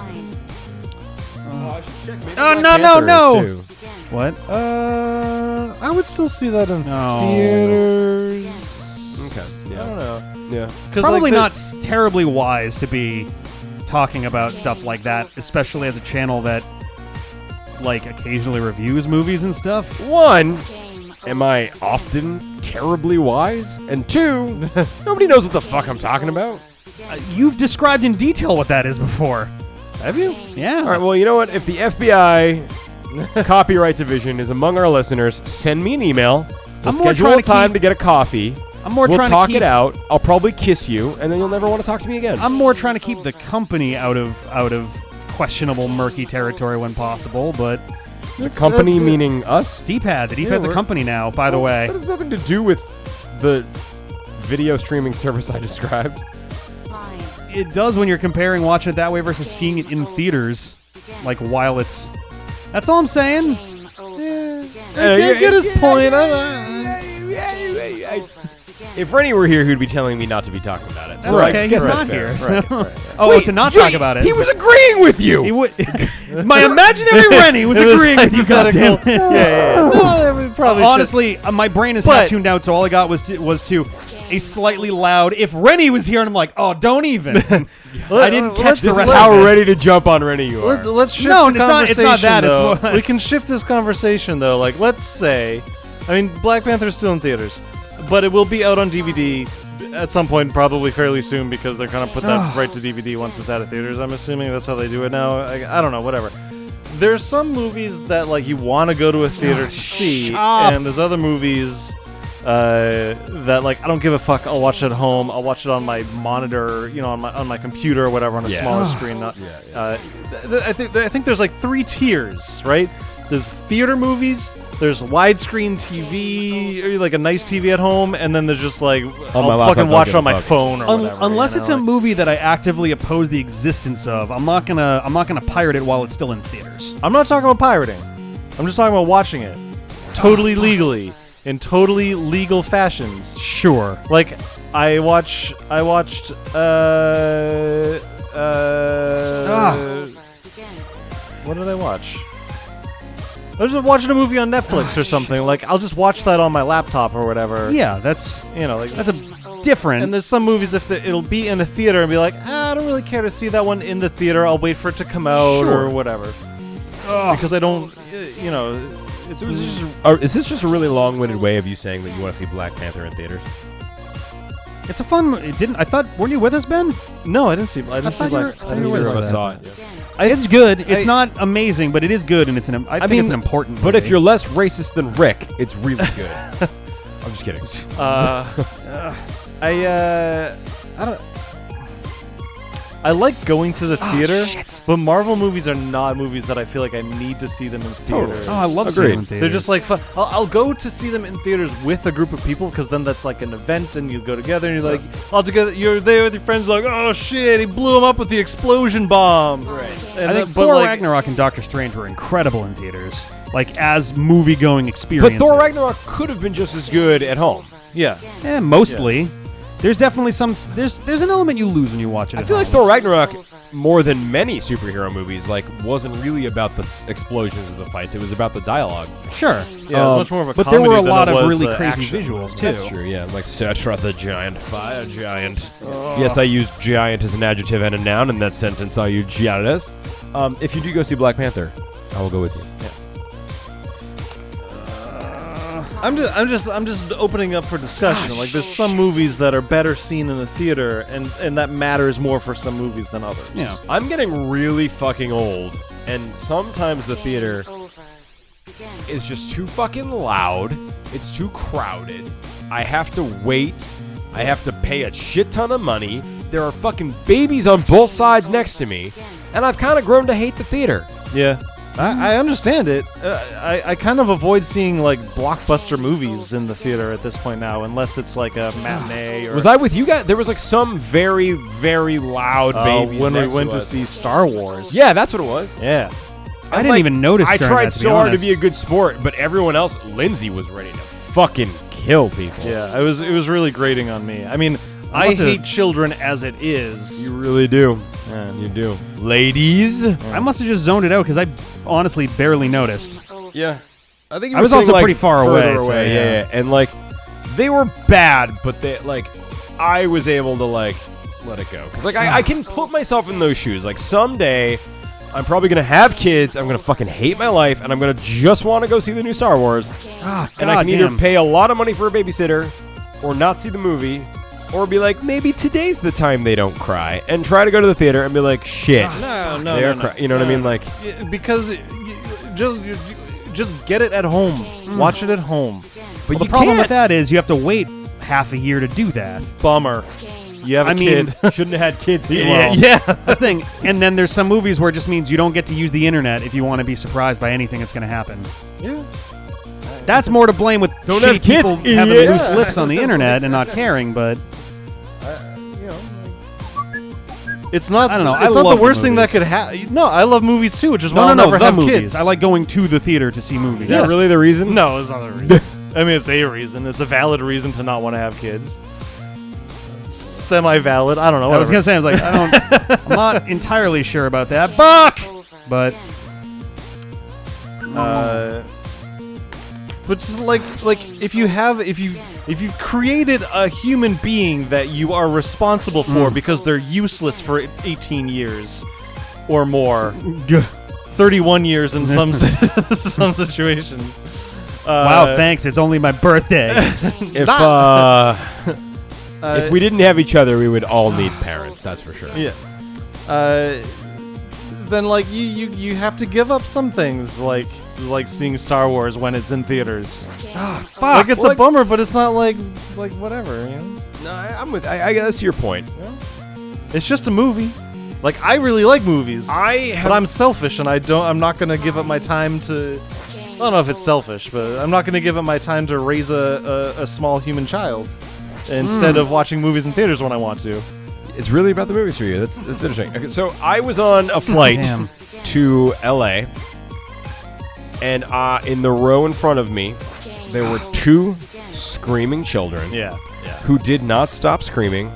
should check. Maybe Oh, Black no, Panther no, is, too. What? I would still see that in No. theaters. Okay. I don't know. Yeah. Probably not terribly wise to be talking about stuff like that, especially as a channel that, like, occasionally reviews movies and stuff. One, am I often terribly wise? And two, nobody knows what the fuck I'm talking about. You've described in detail what that is before. Have you? Yeah. All right, well, you know what? If the FBI Copyright Division is among our listeners, send me an email. We'll I'm more schedule trying a to time keep- to get a coffee. I'm more We'll trying talk to keep, it out. I'll probably kiss you, and then you'll never want to talk to me again. I'm more trying to keep the company out of questionable, murky territory when possible, but the company meaning us? D-Pad. The D-Pad's a company now, by the way. That has nothing to do with the video streaming service I described. It does when you're comparing watching it that way versus seeing it in theaters, like while it's... That's all I'm saying. can't get his point. If Rennie were here, he'd be telling me not to be talking about it. That's So I okay. guess He's that's not fair. here. So. Right. Oh, to not talk about it. He was agreeing with you. He would. My imaginary Rennie was agreeing with you. Goddamn. Yeah. No, probably. Honestly, my brain is half tuned out, so all I got was to a slightly loud. If Rennie was here, and I'm like, oh, don't even. I didn't catch the This rest is of how it. ready to jump on Rennie you are. Let's shift No, the it's not conversation. that, it's though. more- We can shift this conversation though. Like, let's say, I mean, Black Panther is still in theaters, but it will be out on DVD at some point, probably fairly soon, because they're gonna put that right to DVD once it's out of theaters. I'm assuming that's how they do it now. I don't know, whatever. There's some movies that like you want to go to a theater to see, and there's other movies that like I don't give a fuck. I'll watch it at home. I'll watch it on my monitor, on my computer or whatever, on a smaller screen. I think there's like 3 tiers, right? There's theater movies. There's widescreen TV, or like a nice TV at home, and then there's just like I'll fucking watch it on my phone or whatever. Unless it's a movie that I actively oppose the existence of, I'm not gonna pirate it while it's still in theaters. I'm not talking about pirating. I'm just talking about watching it totally legally in totally legal fashions. Sure. Like I watched what did I watch? I was just watching a movie on Netflix or something. Like I'll just watch that on my laptop or whatever. Yeah, that's a different. And there's some movies it'll be in a theater and be like, I don't really care to see that one in the theater. I'll wait for it to come out or whatever. Because I don't, it's Is this just a really long-winded way of you saying that you want to see Black Panther in theaters? It's a fun. It didn't. I thought. Weren't you with us, Ben? No, I didn't see. I didn't see Black. I didn't see Neither of that. us saw it. It's good. It's not amazing, but it is good, and it's an. I think it's an important. But movie. if you're less racist than Rick, it's really good. I'm just kidding. I don't. I like going to the theater, but Marvel movies are not movies that I feel like I need to see them in theaters. I love Agreed. seeing them in theaters. They're just like fun. I'll go to see them in theaters with a group of people because then that's like an event and you go together and you're like all together. You're there with your friends like, oh shit, he blew him up with the explosion bomb. Right. And I think Thor Ragnarok and Doctor Strange were incredible in theaters, like as movie-going experiences. But Thor Ragnarok could have been just as good at home. Yeah. Mostly. Yeah. There's definitely some. There's an element you lose when you watch it. I feel like Thor Ragnarok, more than many superhero movies, like wasn't really about the explosions of the fights. It was about the dialogue. Sure. Yeah, it was much more of a but there comedy were a than lot it of was, really crazy action. visuals too. That's true. Yeah, like Cetra the giant fire giant. Yes, I used giant as an adjective and a noun in that sentence. I'll use giantus. If you do go see Black Panther, I will go with you. Yeah. I'm just opening up for discussion. Like, there's some movies that are better seen in the theater, and that matters more for some movies than others. Yeah. I'm getting really fucking old, and sometimes the theater is just too fucking loud. It's too crowded. I have to wait. I have to pay a shit ton of money. There are fucking babies on both sides next to me, and I've kind of grown to hate the theater. Yeah. I understand it. I kind of avoid seeing like blockbuster movies in the theater at this point now, unless it's like a matinee. Or Was I with you guys? There was like some very, very loud babies when we next went to us. see Star Wars. Yeah, that's what it was. Yeah. I didn't even notice. I during tried that, to so be hard to honest. be a good sport, but everyone else, Lindsay was ready to fucking kill people. Yeah. It was really grating on me. I mean, I hate children as it is. You really do. Yeah. You do. Ladies. I must have just zoned it out because I honestly barely noticed. Yeah. I think I was also pretty far further away, so yeah. And like, they were bad, but they like, I was able to like let it go because like I can put myself in those shoes. Like someday, I'm probably gonna have kids. I'm gonna fucking hate my life, and I'm gonna just want to go see the new Star Wars. And I can either pay a lot of money for a babysitter, or not see the movie. Or be like, maybe today's the time they don't cry, and try to go to the theater and be like, shit. No. You know what I mean? Like, because just get it at home. Watch it at home. but The you problem can't. with that is you have to wait half a year to do that. Bummer. You have a I mean, kid. Shouldn't have had kids. Yeah. That's the thing. And then there's some movies where it just means you don't get to use the internet if you want to be surprised by anything that's going to happen. Yeah. That's more to blame with Don't shitty have kids. people having Yeah. loose lips on the internet and not caring, but It's not. I don't know. It's I not love the worst thing that movies. could happen. No, I love movies too, which is why No, I'll no, never the have movies. kids. I like going to the theater to see movies. Is that really the reason? No, it's not the reason. I mean, it's a reason. It's a valid reason to not want to have kids. Semi-valid. I don't know. I was whatever. gonna say, I'm not entirely sure about that. Fuck! But But just like if you've created a human being that you are responsible for because they're useless for 18 years or more, 31 years in some some situations. wow, thanks. It's only my birthday. If we didn't have each other, we would all need parents. That's for sure. Yeah. Then like you have to give up some things like seeing Star Wars when it's in theaters. Fuck. Like it's a bummer, but it's not like whatever. You know? No, I'm with. I guess your point. It's just a movie. Like I really like movies. But I'm selfish, and I'm not gonna give up my time to. I don't know if it's selfish, but I'm not gonna give up my time to raise a small human child instead of watching movies in theaters when I want to. It's really about the movies for you. That's interesting. Okay, so I was on a flight to LA, and in the row in front of me, there were 2 screaming children. Who did not stop screaming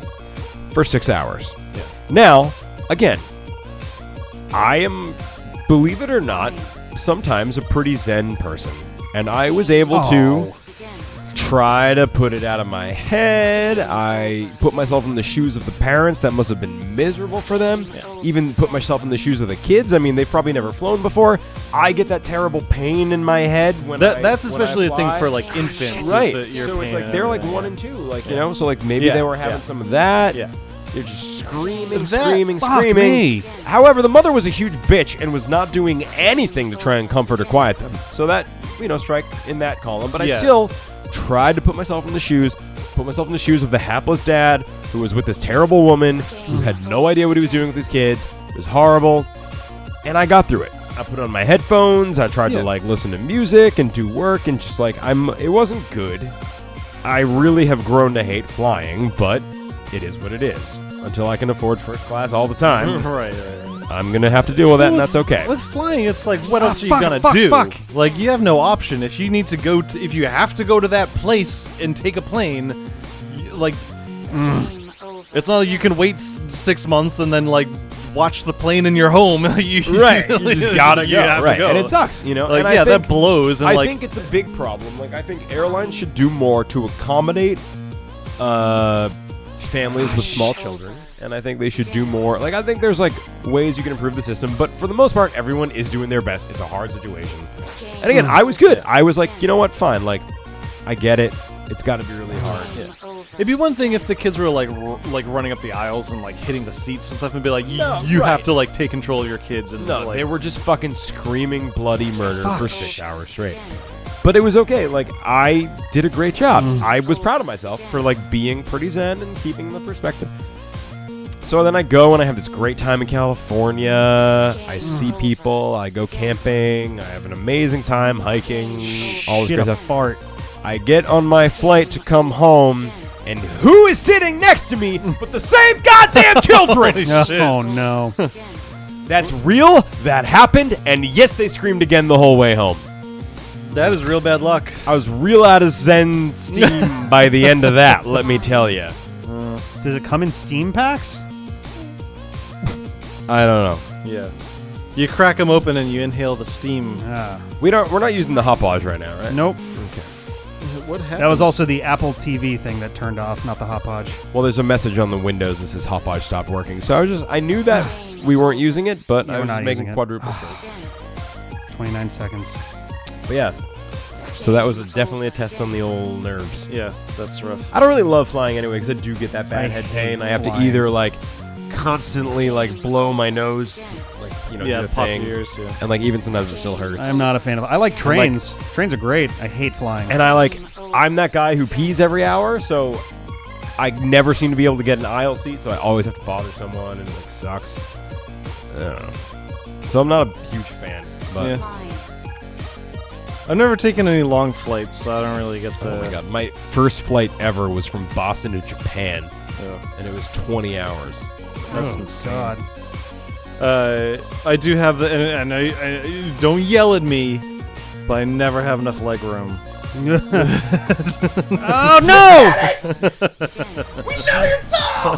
for 6 hours. Yeah. Now, again, I am, believe it or not, sometimes a pretty zen person, and I was able to try to put it out of my head. I put myself in the shoes of the parents. That must have been miserable for them. Even put myself in the shoes of the kids. I mean, they've probably never flown before. I get that terrible pain in my head when that's especially a thing for like infants, right? is the ear So it's pain like they're like 1 and 2, like you know. So like maybe they were having some of that. Yeah. They're just screaming. Fuck me. However, the mother was a huge bitch and was not doing anything to try and comfort or quiet them. So that, strike in that column. But I still tried to put myself in the shoes of the hapless dad who was with this terrible woman who had no idea what he was doing with his kids. It was horrible. And I got through it. I put on my headphones. I tried to like listen to music and do work and just like it wasn't good. I really have grown to hate flying, but it is what it is. Until I can afford first class all the time. Right. I'm going to have to deal with that, and that's okay. With flying, it's like, what else are you gonna do? Like, you have no option. If you need to go to, if you have to go to that place and take a plane, it's not like you can wait 6 months and then like watch the plane in your home. you just gotta go. Right, and it sucks, Like, and that blows. And I think it's a big problem. Like, I think airlines should do more to accommodate families with small children. And I think they should do more. Like, I think there's, like, ways you can improve the system. But for the most part, everyone is doing their best. It's a hard situation. And again, I was good. I was like, you know what? Fine. Like, I get it. It's got to be really hard. Yeah. It'd be one thing if the kids were, like running up the aisles and, like, hitting the seats and stuff. And be like, you have to, like, take control of your kids. And no, like, they were just fucking screaming bloody murder for 6 hours straight. But it was okay. Like, I did a great job. I was proud of myself for, like, being pretty zen and keeping the perspective. So then I go and I have this great time in California. I see people. I go camping. I have an amazing time hiking. All this great stuff. Fart. I get on my flight to come home, and who is sitting next to me but the same goddamn children? Oh, no. That's real. That happened. And yes, they screamed again the whole way home. That is real bad luck. I was real out of Zen steam by the end of that, let me tell you. Does it come in Steam packs? I don't know. Yeah. You crack them open and you inhale the steam. We're not using the hopwodge right now, right? Nope. Okay. What happened? That was also the Apple TV thing that turned off, not the hopwodge. Well, there's a message on the Windows that says hopwodge stopped working. So I knew that we weren't using it, but I was just making quadruple sure. 29 seconds. But yeah. So that was definitely a test on the old nerves. Yeah, that's rough. I don't really love flying anyway because I do get that bad head pain. I have to either like constantly like blow my nose, like do the pop thing, your ears, and like even sometimes it still hurts. I'm not a fan of. I like trains. Trains are great. I hate flying. And I'm that guy who pees every hour, so I never seem to be able to get an aisle seat. So I always have to bother someone, and it like sucks. I don't know. So I'm not a huge fan, but. Yeah. I've never taken any long flights, so I don't really get the... Oh my god, my first flight ever was from Boston to Japan, Yeah. and it was 20 hours. That's insane. God. I do have the, and I don't yell at me, but I never have enough leg room. Oh no! We know you're tall.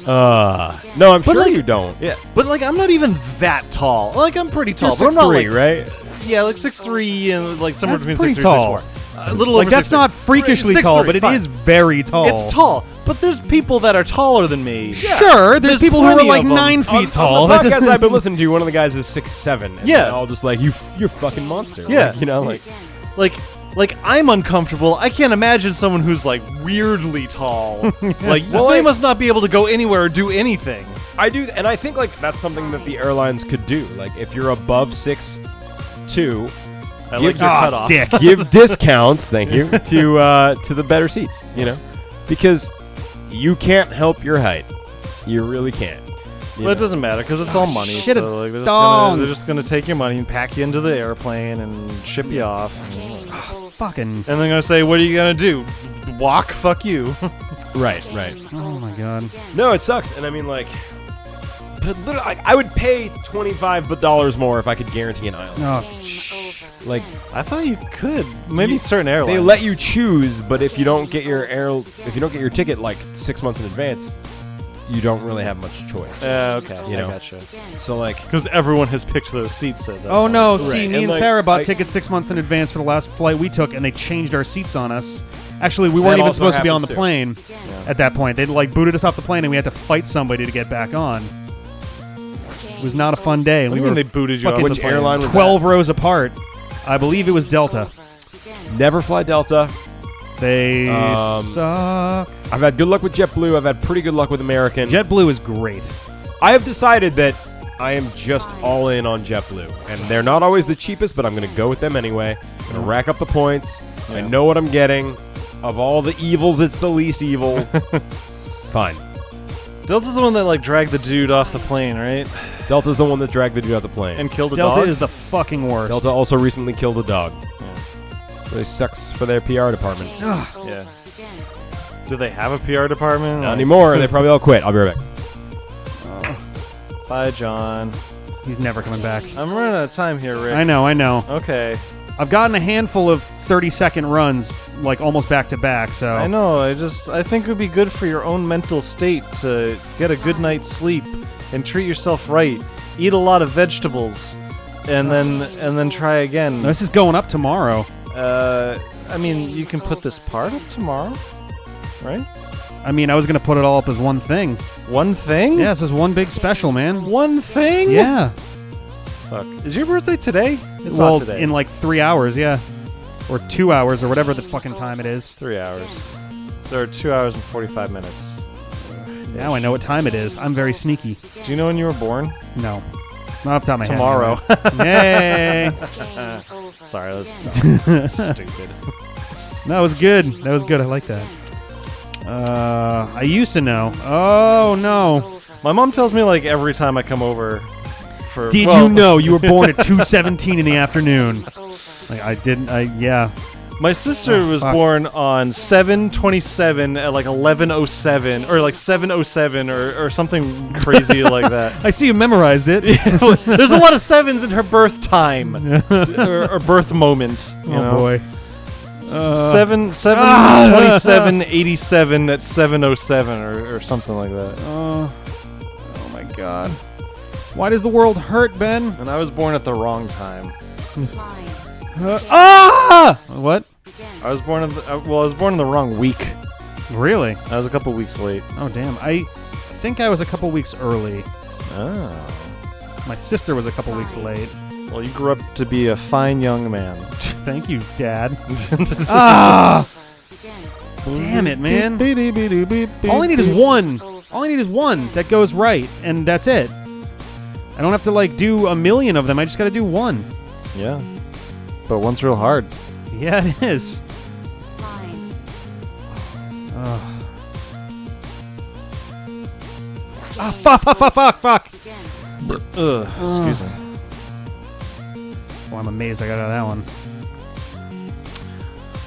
No, I'm sure like- you don't. Yeah, but like I'm not even that tall. Like I'm pretty tall, You're but I'm not 6'3", like right? yeah, like 6'3" and like somewhere That's between pretty 6'3" tall. and 6'4". A little Like over that's 6'3". not freakishly 6'3", tall, but it fine. is very tall. It's tall, but there's people that are taller than me. Sure, there's people who are plenty like of them. 9 feet tall. On the podcast I've been listening to, one of the guys is 6'7". And Yeah. they're all just like, you're a fucking monster. Yeah. Like, you know, like. Like I'm uncomfortable. I can't imagine someone who's like weirdly tall. Like Well, they like- must not be able to go anywhere or do anything. I do, and I think like that's something that the airlines could do. Like if you're above 6'2", I like your Ah, cutoff. dick. give discounts, thank you, to the better seats. You know, because you can't help your height. You really can't. You But it know? doesn't matter because it's all money. shit, So like, dong. they're just gonna take your money and pack you into the airplane and ship you off. Fucking. And they're gonna say, "What are you gonna do? Walk? Fuck you." Right. Oh my god. No, it sucks, and I mean like. But literally, I would pay $25 more if I could guarantee an aisle. Oh, Like I thought you could. Maybe certain airlines. they let you choose, but if you don't get your ticket like 6 months in advance, you don't really have much choice. Okay. You know. I gotcha. So like, Because everyone has picked those seats. At that oh point. no! Right, See, and me and like, Sarah bought I- tickets 6 months in advance for the last flight we took, and they changed our seats on us. Actually, we That weren't even also supposed to be on the happens, too. plane at that point. They like booted us off the plane, and we had to fight somebody to get back on. It was not a fun day. And What do we you were mean they booted you off fucking the Which plane? airline was 12 rows apart. I believe it was Delta. never fly Delta. They Um, suck. I've had good luck with JetBlue. I've had pretty good luck with American. JetBlue is great. I have decided that I am just all in on JetBlue, and they're not always the cheapest, but I'm going to go with them anyway. I'm going to rack up the points. I know what I'm getting. Of all the evils, it's the least evil. Fine. Delta's the one that like dragged the dude off the plane, right? Delta's the one that dragged the dude out the plane. And killed a Delta dog. is the fucking worst. Delta also recently killed a dog. Really sucks for their PR department. Yeah. Do they have a PR department? Not anymore. They probably all quit. I'll be right back. Bye, John. He's never coming back. I'm running out of time here, Rick. I know. Okay. I've gotten a handful of 30-second runs, like almost back to back. So I know. I think it would be good for your own mental state to get a good night's sleep and treat yourself right. Eat a lot of vegetables, and then try again. this is going up tomorrow. I mean, you can put this part up tomorrow, right? I mean, I was gonna put it all up as one thing. One thing? Yeah, this is one big special, man. One thing? Yeah. Fuck. Is your birthday today? It's well, not today. in like 3 hours, yeah, or 2 hours, or whatever the fucking time it is. 3 hours. There are 2 hours and 45 minutes. Now I know what time it is. I'm very sneaky. Do you know when you were born? No, not off the top of my Tomorrow. head. Yay! Sorry, that's dumb. Stupid. That was good. That was good. I like that. I used to know. Oh no! My mom tells me like every time I come over for Did you know you were born at 2:17 in the afternoon? Like I didn't. Yeah. My sister was fuck. born on 7/27 at like 11:07 or like 7:07 or something crazy like that. I see you memorized it. There's a lot of sevens in her birth time or birth moment. You know? boy. 7/27/87 at 7:07 or something like that. Oh my God. Why does the world hurt, Ben? And I was born at the wrong time. What? I was born in I was born in the wrong week. Really? I was a couple weeks late. Oh damn. I think I was a couple weeks early. Oh. My sister was a couple weeks late. Well, you grew up to be a fine young man. Thank you, Dad. Damn it, man. All I need is one. All I need is one that goes right, and that's it. I don't have to like do a million of them. I just got to do one. Yeah. But one's real hard. Yeah, it is. Fuck. Ugh, excuse me. Oh, I'm amazed I got out of that one.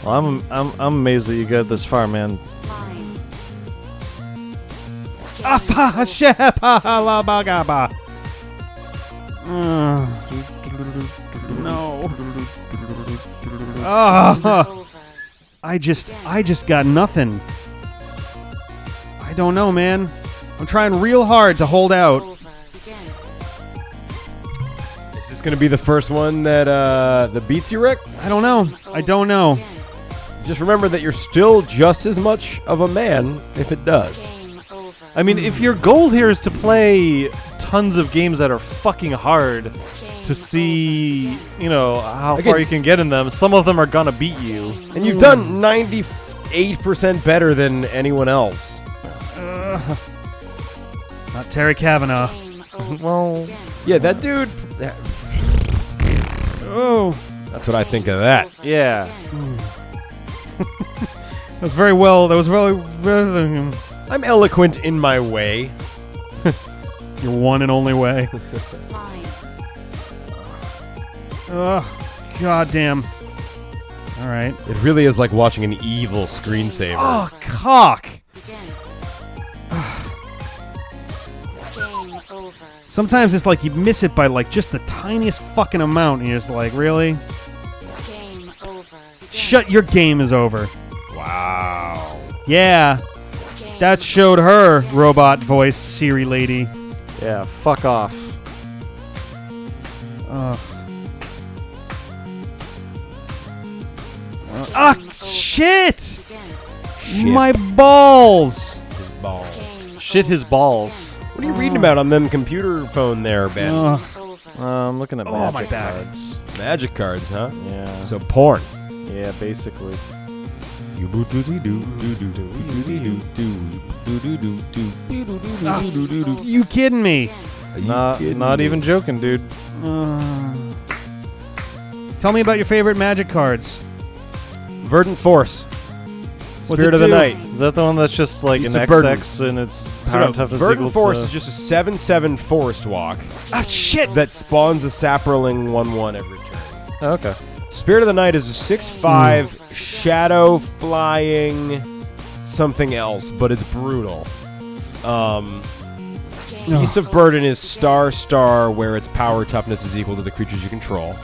Well, I'm amazed that you got this far, man. No. I just got nothing. I don't know, man. I'm trying real hard to hold out. Is this going to be the first one that beats you, Rick? I don't know. Just remember that you're still just as much of a man if it does. I mean, if your goal here is to play tons of games that are fucking hard to see, how far you can get in them, some of them are gonna beat you. And you've done 98% better than anyone else. Not Terry Cavanagh. Well, yeah, that dude. Oh, that's what I think of that. Yeah. That was very well. I'm eloquent in my way. Your one and only way. God damn. All right. It really is like watching an evil screensaver. Oh, cock. Sometimes it's like you miss it by like just the tiniest fucking amount, and you're just like, really? Shut your game is over. Wow. Yeah. That showed her robot voice Siri lady. Yeah, fuck off. Shit! My balls! Shit his balls. What are you reading about on them computer phone there, Ben? I'm looking at my magic back. cards. Magic cards, huh? Yeah. So porn. Yeah, basically. You kidding me? Not even joking, dude. Tell me about your favorite magic cards. Verdant Force. Spirit of the Night. Is that the one that's just like Use an of burden. XX and its power and toughness Verdant equals Force to... is just a 7/7 forest walk. Ah, shit! That spawns a Saproling 1/1 every turn. Oh, okay. Spirit of the Night is a 6/5 shadow flying something else, but it's brutal. Beast of Burden is star, where its power toughness is equal to the creatures you control.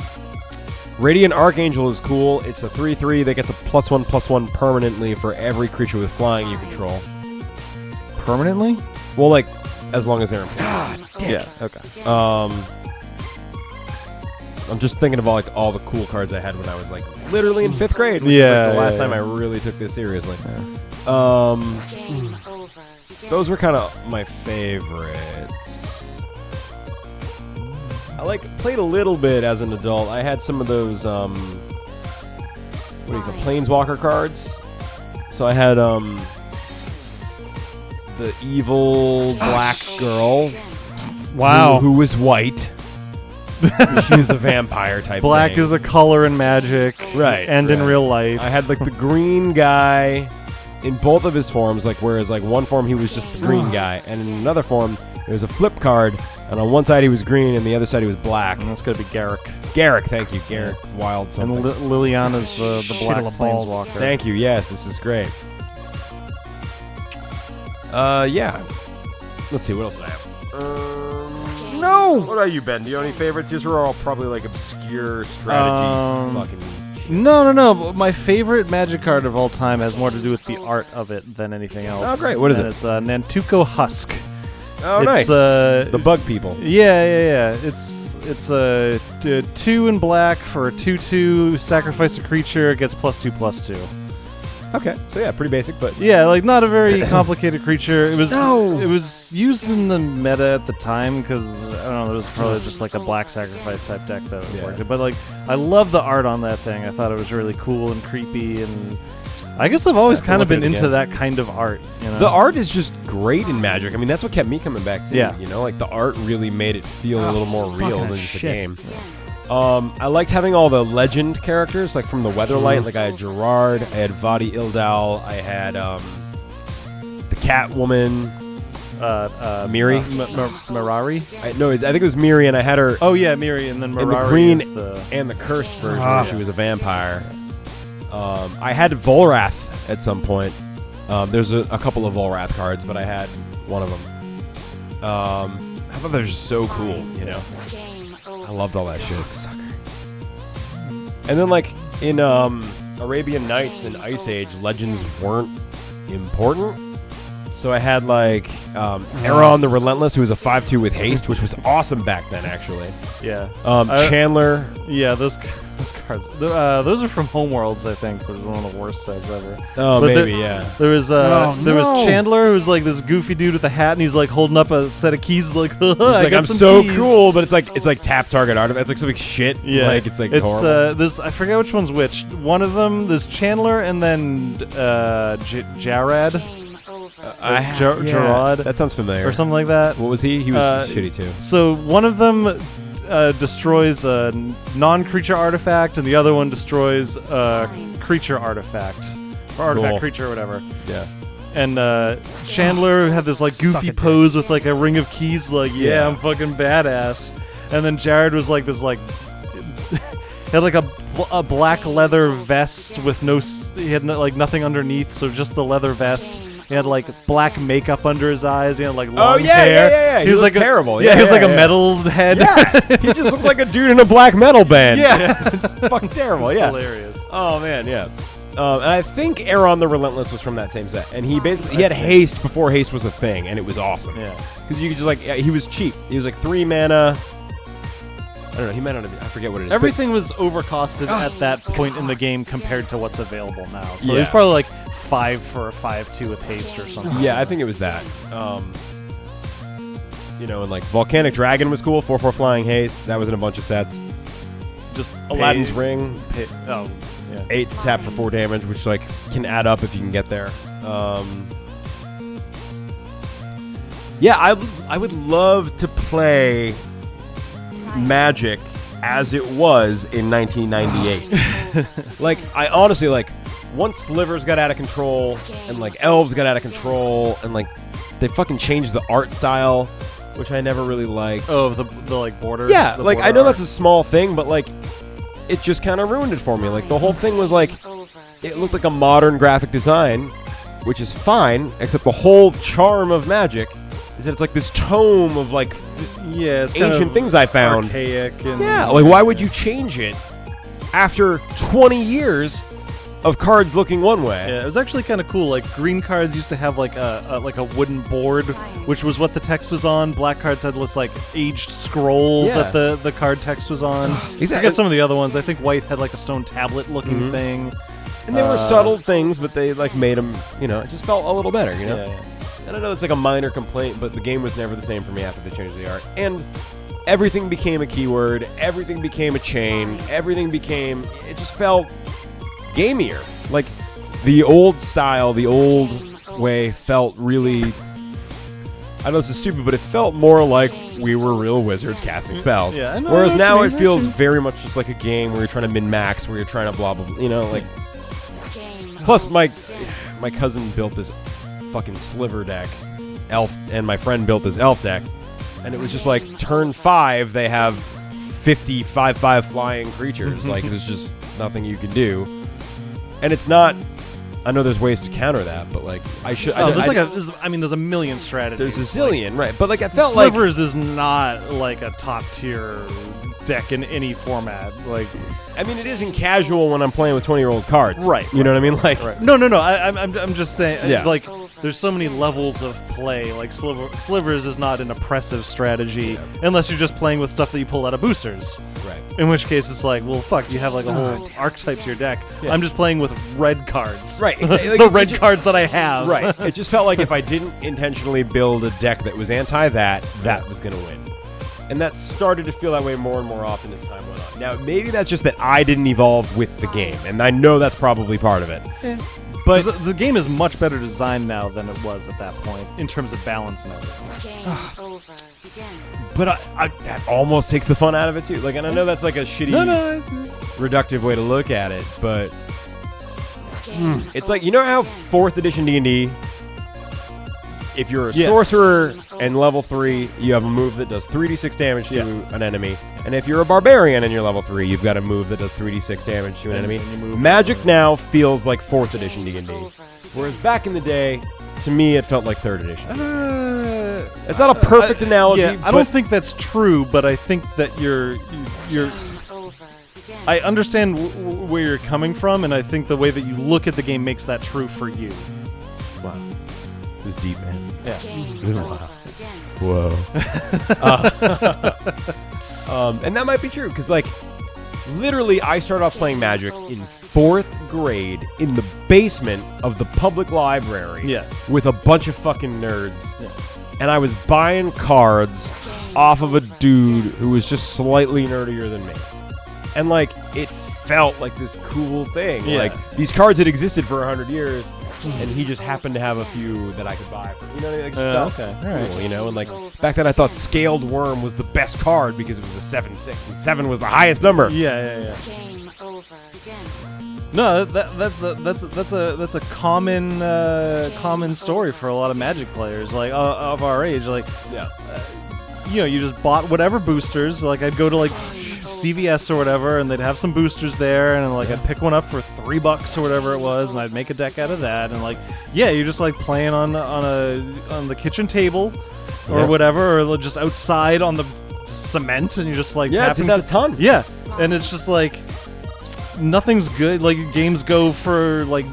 Radiant Archangel is cool. It's a 3/3 that gets a +1/+1 permanently for every creature with flying you control. Permanently? Well, like, as long as they're in play. Yeah, okay. I'm just thinking of all the cool cards I had when I was like literally in 5th grade. Which Yeah, was like the last yeah, time yeah. I really took this seriously. Yeah. Those were kind of my favorites. I played a little bit as an adult. I had some of those Planeswalker cards. So I had the evil black girl. Wow. Who was white. She was a vampire type Black thing. is a color in Magic. Right. And in real life. I had the green guy in both of his forms, whereas one form he was just the green guy, and in another form it was a flip card, and on one side he was green and the other side he was black. And that's going to be Garrick. Garrick, thank you. Garrick Wild something. And Liliana's the black Shittle balls. planeswalker. Thank you, yes, this is great. Yeah. Let's see, what else did I have? No! What are you, Ben? Do you have any favorites? These are all probably obscure strategy fucking shit. No. My favorite Magic card of all time has more to do with the art of it than anything else. Oh, great. What is it? It's Nantuko Husk. Oh, It's, nice. The bug people. Yeah. It's a 2 in black for a 2/2. Sacrifice a creature. It gets +2/+2. Okay, so yeah, pretty basic, but Yeah, not a very complicated creature. It was used in the meta at the time because I don't know, it was probably just a black sacrifice type deck that worked. But I love the art on that thing. I thought it was really cool and creepy, and I guess I've always kind of been into that kind of art. The art is just great in Magic. I mean, that's what kept me coming back to. Yeah. The art really made it feel a little more real than just a shit. game. I liked having all the legend characters, from the Weatherlight. I had Gerard, I had Vadi Ildal, I had the Catwoman, Miri. Mirari? I think it was Miri, and I had her Oh yeah, Miri, and then Mirari in the green is the... and the cursed version where she was a vampire. I had Volrath at some point. There's a couple of Volrath cards, but I had one of them. I thought they were just so cool, you know. I loved all that shit. And then, like, in Arabian Nights and Ice Age, legends weren't important. So I had, like, Aeron the Relentless, who was a 5-2 with haste, which was awesome back then, actually. Yeah. Chandler. Yeah, those cards. Those are from Homeworlds, I think, which is one of the worst sets ever. Oh, but maybe, yeah. There was Chandler, who's like this goofy dude with a hat, and he's like holding up a set of keys, like, he's like, I'm so keys. cool, but it's like tap target artifact. It's like something shit. Yeah, like it's horrible. There's I forget which one's which. One of them, there's Chandler, and then Jarad. Gerard. That sounds familiar. Or something like that. What was he? He was shitty too. So one of them destroys a non-creature artifact, and the other one destroys a creature artifact. Or artifact creature or whatever. Yeah. And Chandler had this like goofy pose with like a ring of keys, like, yeah, I'm fucking badass. And then Jared was like this like had like a black leather vest with he had nothing underneath, so just the leather vest. He had like black makeup under his eyes. He had like long hair. Yeah. He was like terrible. He was like a metal head. Yeah, he just looks like a dude in a black metal band. Yeah, it's fucking terrible. It's yeah, hilarious. Oh man, yeah. And I think Aeron the Relentless was from that same set, and he had haste before haste was a thing, and it was awesome. Yeah, because you could just he was cheap. He was like 3 mana. I don't know. He might not have. I forget what it is. Everything was overcosted at that point in the game compared to what's available now. So it was probably like 5 for a 5-2 with haste or something. Yeah, I think it was that. You know, and like Volcanic Dragon was cool, 4/4 flying haste. That was in a bunch of sets. Just Aladdin's Ring. 8 to tap for 4 damage, which like can add up if you can get there. Yeah, I would love to play Magic as it was in 1998. Like, I honestly, like, once Slivers got out of control and like Elves got out of control and like they fucking changed the art style, which I never really liked. Oh, the like border. Yeah, like I know that's a small thing, but like it just kind of ruined it for me. Like the whole thing was like it looked like a modern graphic design, which is fine, except the whole charm of Magic is that it's like this tome of like it's ancient kind of things I found. Archaic and like why would you change it after 20 years of cards looking one way? Yeah, it was actually kind of cool. Like green cards used to have like a wooden board, which was what the text was on. Black cards had this like aged scroll that the card text was on. Exactly. I guess some of the other ones. I think white had like a stone tablet looking thing. And they were subtle things, but they like made them. You know, it just felt a little better. You know. Yeah. And I know it's like a minor complaint, but the game was never the same for me after they changed the art. And everything became a keyword. Everything became a chain. It just felt gamier. Like the old style, the old way felt really. I know this is stupid, but it felt more like we were real wizards casting spells. Yeah, I know. Whereas now it feels very much just like a game where you're trying to min-max, where you're trying to blah blah blah. You know, like. Plus, my cousin built this fucking sliver deck, elf, and my friend built this elf deck, and it was just like turn 5 they have 50 5/5 flying creatures. Like there's just nothing you can do, and it's not. I know there's ways to counter that, but like there's a million strategies. There's a zillion, right? But like I felt like Slivers is not like a top tier deck in any format. Like, I mean, it isn't casual when I'm playing with 20-year-old cards, right? You know what I mean? Like, right. No. I'm just saying, like, there's so many levels of play. Like, Slivers is not an oppressive strategy unless you're just playing with stuff that you pull out of boosters. Right. In which case, it's like, well, fuck, you have like a whole archetype to your deck. Yeah. I'm just playing with red cards. Right. Like, the red cards that I have. Right. It just felt like if I didn't intentionally build a deck that was anti-that, that was going to win. And that started to feel that way more and more often as time went on. Now, maybe that's just that I didn't evolve with the game, and I know that's probably part of it. Yeah. But the game is much better designed now than it was at that point in terms of balance and everything. But that almost takes the fun out of it too. Like, and I know that's like a shitty, reductive way to look at it, but it's like, you know how 4th edition D&D, if you're a sorcerer and level 3, you have a move that does 3d6 damage to an enemy. And if you're a barbarian and you're level 3, you've got a move that does 3d6 damage to an enemy. Magic now feels like 4th edition D&D. Whereas back in the day, to me, it felt like 3rd edition. It's not a perfect analogy. Yeah, I don't think that's true, but I think that you're. I understand where you're coming from, and I think the way that you look at the game makes that true for you. Wow. It was deep, man. Yeah. Whoa. And that might be true, because, like, literally, I started off playing Magic in 4th grade in the basement of the public library with a bunch of fucking nerds. Yeah. And I was buying cards off of a dude who was just slightly nerdier than me. And, like, it felt like this cool thing. Yeah. Like, these cards had existed for 100 years, and he just happened to have a few that I could buy for, you know, like, just okay. cool, all right. you know? And, like, back then I thought Scaled Worm was the best card because it was a 7/6, and 7 was the highest number. Yeah. No, that's a common story for a lot of Magic players, like of our age. Like, you just bought whatever boosters. Like, I'd go to like CVS or whatever, and they'd have some boosters there, and like I'd pick one up for $3 or whatever it was, and I'd make a deck out of that. And like, you're just like playing on the kitchen table or whatever, or just outside on the cement, and you're just like tapping. I did that a ton. Yeah, and it's just like. Nothing's good. Like, games go for like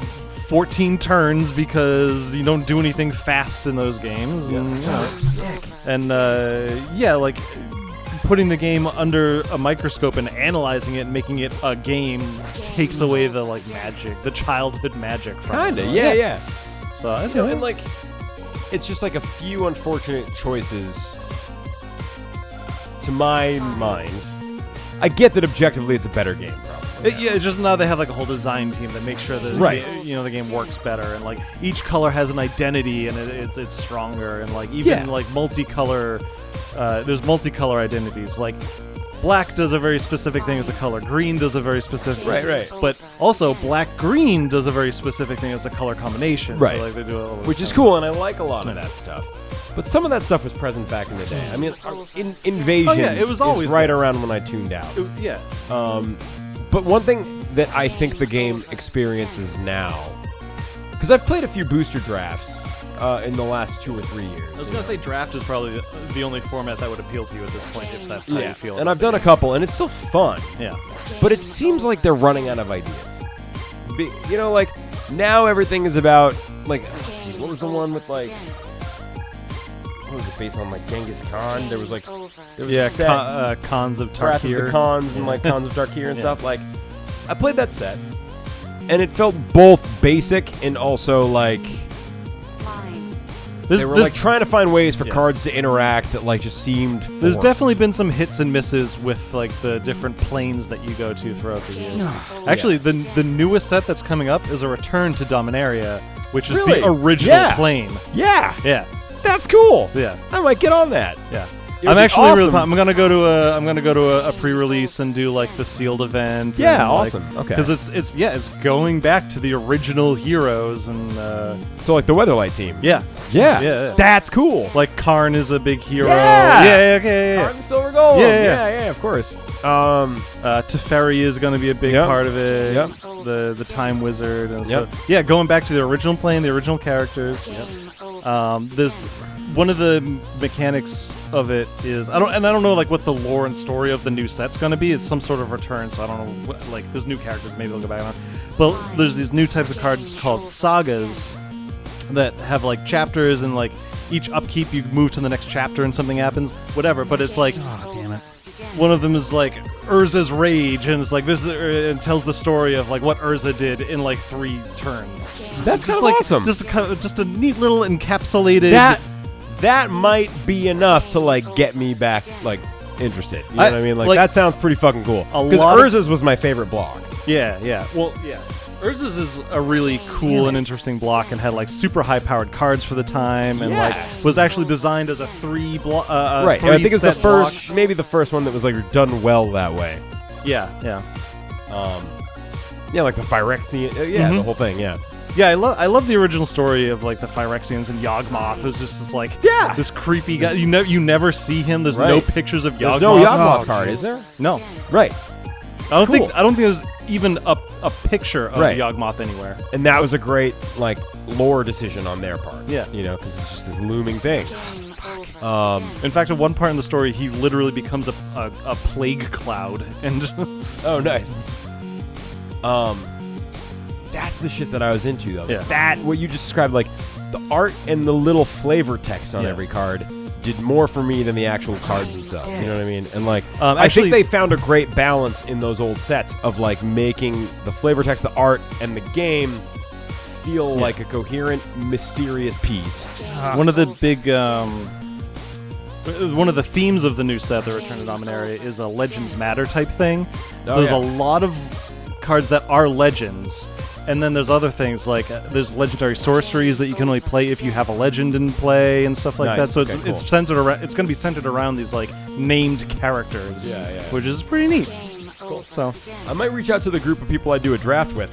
14 turns because you don't do anything fast in those games. And, like putting the game under a microscope and analyzing it and making it a game takes away the like magic, the childhood magic from it. Kinda, yeah. So I know, and like it's just like a few unfortunate choices to my mind. I get that objectively it's a better game, probably. It's just now they have like a whole design team that makes sure that the game works better, and like each color has an identity and it's stronger, and like even like multicolor, there's multicolor identities. Like black does a very specific thing as a color, green does a very specific right. But also black-green does a very specific thing as a color combination. Right. So like they do all those which is cool, and I like a lot of that stuff. But some of that stuff was present back in the day. I mean, Invasion it was always right around when I tuned out. But one thing that I think the game experiences now, because I've played a few booster drafts in the last 2 or 3 years. I was going to say draft is probably the only format that would appeal to you at this point, if that's how you feel. And I've done a couple, and it's still fun. Yeah. But it seems like they're running out of ideas. You know, like, now everything is about, like, let's see, what was the one with, like, what was it, based on, like, Genghis Khan? There was a set. Cons of Tarkir. Wrath of the Khans and, like, Cons of Tarkir and stuff. Like, I played that set, and it felt both basic and also, like, they were like trying to find ways for cards to interact that like just seemed forced. There's definitely been some hits and misses with like the different planes that you go to throughout the years. Actually, the newest set that's coming up is a return to Dominaria, which is the original plane. Yeah. That's cool. Yeah. I might get on that. Yeah. I'm actually really pumped. I'm gonna go to a pre-release and do like the sealed event. Yeah, and, awesome. Like, okay. Because it's going back to the original heroes and so like the Weatherlight team. Yeah. That's cool. Like Karn is a big hero. Yeah. Okay. Karn the Silver Golem. Yeah, of course. Teferi is gonna be a big part of it. Yep. The Time Wizard and so going back to the original plane, the original characters. This. One of the mechanics of it is I don't know like what the lore and story of the new set's going to be. It's some sort of return, so I don't know like there's new characters. Maybe they'll go back on. But there's these new types of cards called sagas that have like chapters, and like each upkeep you move to the next chapter and something happens. Whatever. But it's like damn it. One of them is like Urza's Rage, and it's like this and tells the story of like what Urza did in like 3 turns. That's kind of like, awesome. Just a neat little encapsulated. That might be enough to like get me back like interested. You know what I mean? Like that sounds pretty fucking cool. Because Urza's was my favorite block. Yeah. Well, yeah. Urza's is a really cool and interesting block, and had like super high powered cards for the time, and like was actually designed as a 3 block. Right. I think it's the first, maybe the first one that was like done well that way. Yeah. Like the Phyrexian. The whole thing. Yeah. Yeah, I love the original story of like the Phyrexians and Yawgmoth. It was just this like this creepy guy. You never see him. There's no pictures of Yawgmoth. There's no Yawgmoth card, is there? No. Right. I don't think there's even a picture of Yawgmoth anywhere. And that was a great like lore decision on their part. Yeah. You know, because it's just this looming thing. In fact, at one part in the story, he literally becomes a plague cloud, and Oh, nice. That's the shit that I was into, though. Yeah. That, what you just described, like, the art and the little flavor text on every card did more for me than the actual cards themselves. You know what I mean? And, like, I think they found a great balance in those old sets of, like, making the flavor text, the art, and the game feel like a coherent, mysterious piece. one of the big... one of the themes of the new set, the Return to Dominaria, is a Legends Matter type thing. So there's a lot of cards that are legends, and then there's other things like there's legendary sorceries that you can only play if you have a legend in play and stuff like that. So it's centered around. It's going to be centered around these like named characters, which is pretty neat. Cool. So I might reach out to the group of people I do a draft with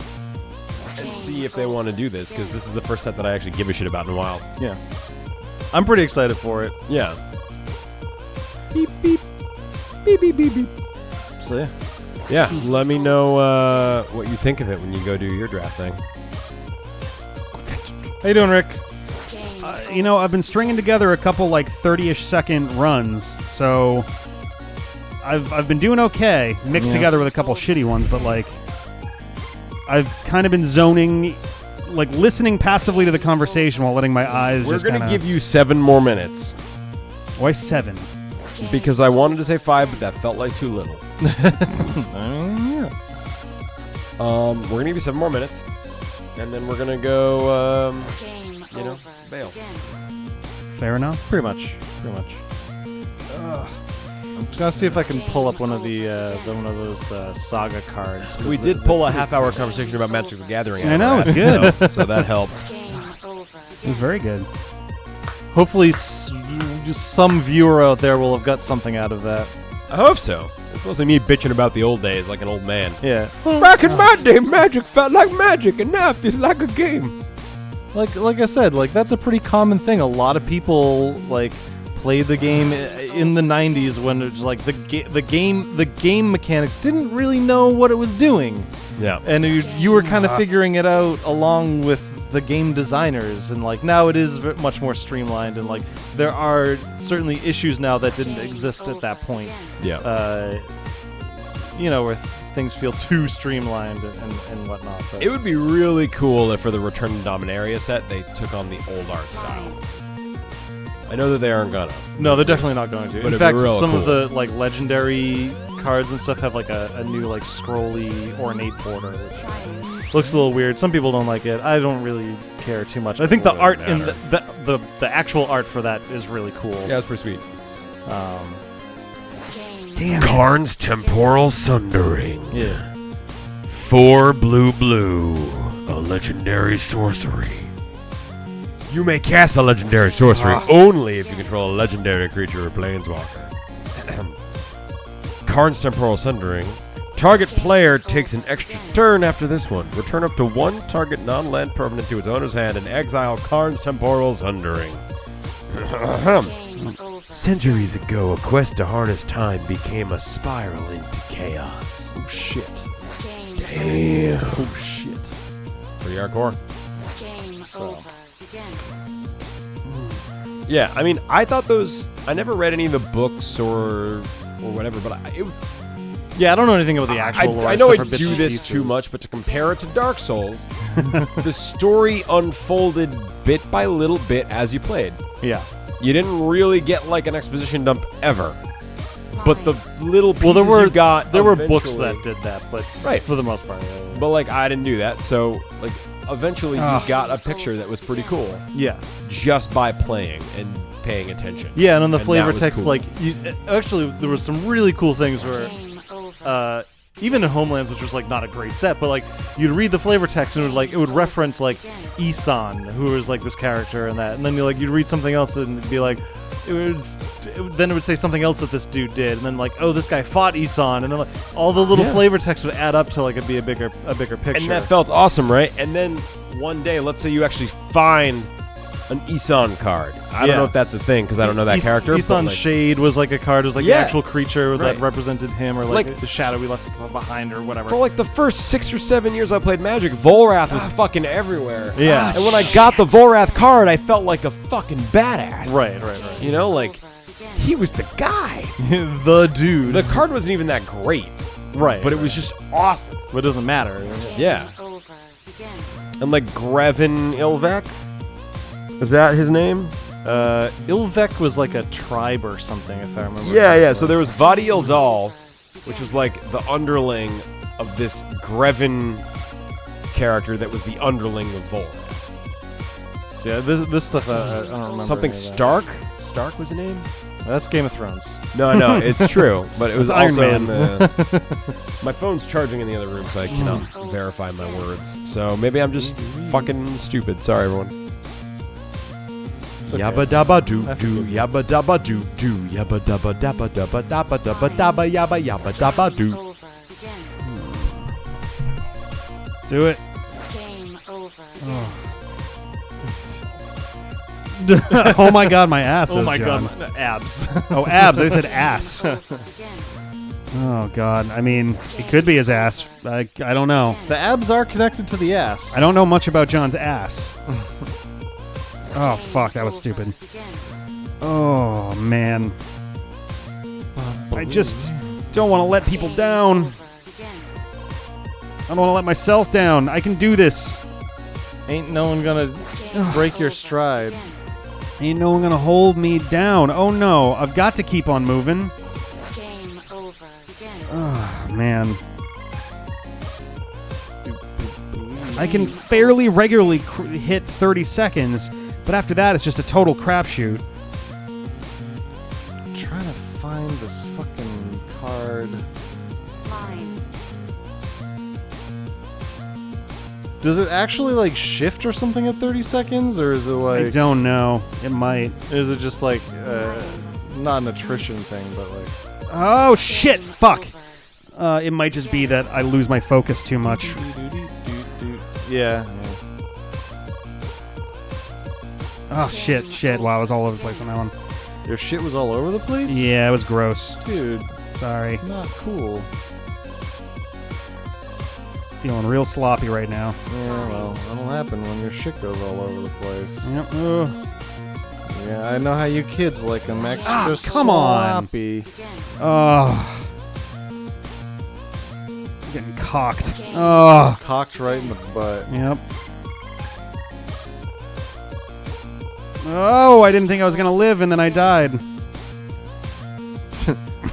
and see if they want to do this, because this is the first set that I actually give a shit about in a while. Yeah, I'm pretty excited for it. Yeah. Beep, beep. Beep, beep, beep, beep. So, yeah. Yeah, let me know what you think of it when you go do your draft thing. How you doing, Rick? I've been stringing together a couple, like, 30-ish second runs, so I've been doing okay, mixed together with a couple shitty ones, but, like, I've kind of been zoning, like, listening passively to the conversation while letting my eyes We're just going to give you 7 more minutes. Why 7? Because I wanted to say 5, but that felt like too little. We're going to give you 7 more minutes, and then we're going to go, bail. Fair enough. Pretty much. I'm just gonna see if I can pull up one of those saga cards. We did pull a half-hour conversation about Magic the Gathering. I know, it's good. So that helped. It was very good. Hopefully, some viewer out there will have got something out of that. I hope so. It's mostly me bitching about the old days like an old man. Yeah. Back in my day, Magic felt like magic, and now it feels like a game. Like I said, like that's a pretty common thing. A lot of people like played the game in the 90s when it was like the game mechanics didn't really know what it was doing. Yeah. And you were kind of figuring it out along with the game designers, and like now it is much more streamlined, and like there are certainly issues now that didn't exist at that point. Yeah. Where things feel too streamlined and whatnot. But it would be really cool if for the Return to Dominaria set they took on the old art style. I know that they aren't gonna. No, they're definitely not going to. But in fact, some cool. of the like legendary cards and stuff have like a new like scrolly ornate border, which looks a little weird. Some people don't like it. I don't really care too much. I think the art in the actual art for that is really cool. Yeah, it's pretty sweet. Damn. Karn's Temporal Sundering. Yeah. 4 blue, a legendary sorcery. You may cast a legendary sorcery only if you control a legendary creature or planeswalker. Karn's Temporal Sundering. Target player takes an extra turn after this one. Return up to 1 target non-land permanent to its owner's hand and exile Karn's Temporal Sundering. Centuries ago, a quest to harness time became a spiral into chaos. Oh shit. Damn. Oh shit. Pretty hardcore. So. Yeah, I mean, I thought those... I never read any of the books or whatever, but Yeah, I don't know anything about the actual lore. I know I except for bits do and this pieces. too much, but to compare it to Dark Souls, the story unfolded bit by little bit as you played. Yeah. You didn't really get like an exposition dump ever. But the little pieces there you got were books eventually- that did that, but Right. for the most part. But like I didn't do that, so like eventually you got a picture that was pretty cool Yeah. just by playing and paying attention. Yeah, and on the And flavor that was text, cool. like actually, there was some really cool things where, even in Homelands, which was like not a great set, but like you'd read the flavor text and it would reference like Isan, who was like this character and that, and then you'd read something else and it'd be like. Then it would say something else that this dude did, and then like, oh, this guy fought Isan, and then like all the little flavor text would add up to like it'd be a bigger picture. And that felt awesome, right? And then one day, let's say you actually find an Isan card. I don't know if that's a thing because I don't know that character. Isan Shade was like a card. It was like the actual creature that Right. represented him, or like the shadow we left behind, or whatever. For like the first 6 or 7 years I played Magic, Volrath was fucking everywhere. Yeah. And when I got the Volrath card, I felt like a fucking badass. Right. You know, like, he was the guy. The dude. The card wasn't even that great. Right. But it was just awesome. But it doesn't matter. Yeah. And like Grevin Ilvek? Is that his name? Ilvek was like a tribe or something, if I remember. Yeah. So there was Vadi Ildal, which was like the underling of this Grevin character that was the underling of Volrath. So yeah, this stuff I don't remember. Something Stark? Stark was the name? That's Game of Thrones. No, it's true. But it was Iron also Man. in the... My phone's charging in the other room, so I cannot verify my words. So maybe I'm just fucking stupid. Sorry, everyone. It's okay. Yabba dabba doo doo, yabba dabba doo doo, yabba dabba dabba dabba dabba dabba dabba yabba yabba dabba doo. Do it. Oh my god, my ass. Oh my John. god, abs. Oh, abs. I said ass. Oh god. I mean, it could be his ass. I don't know. The abs are connected to the ass. I don't know much about John's ass. Oh fuck, that was stupid. Oh man. I just don't want to let people down. I don't want to let myself down. I can do this. Ain't no one gonna break your stride. Ain't no one gonna hold me down. Oh no, I've got to keep on moving. Oh man. I can fairly regularly hit 30 seconds, but after that it's just a total crapshoot. I'm trying to find this fucking card. Does it actually like shift or something at 30 seconds, or is it like? I don't know. It might. Is it just like not an attrition thing, but like? Oh shit! Fuck. It might just be that I lose my focus too much. Yeah. Oh shit! Wow, I was all over the place on that one. Your shit was all over the place? Yeah, it was gross. Dude, Sorry. not cool. Feeling real sloppy right now. Yeah, well, that'll happen when your shit goes all over the place. Yep. Yeah, I know how you kids like them extra come on. sloppy. Oh. I'm getting cocked. Oh. Cocked right in the butt. Yep. Oh, I didn't think I was gonna live, and then I died.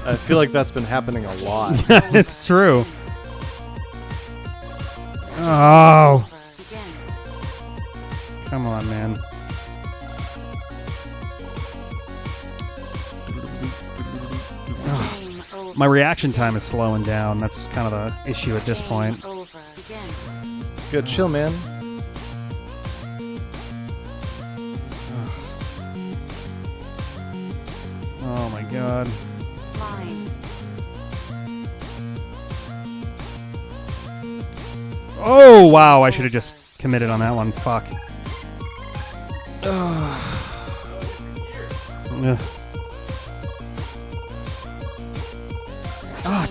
I feel like that's been happening a lot. It's true. Oh. Come on, man. My reaction time is slowing down. That's kind of the issue at this point. Good, chill, man. Oh my god. Oh wow, I should have just committed on that one. Fuck. Ugh. Ah.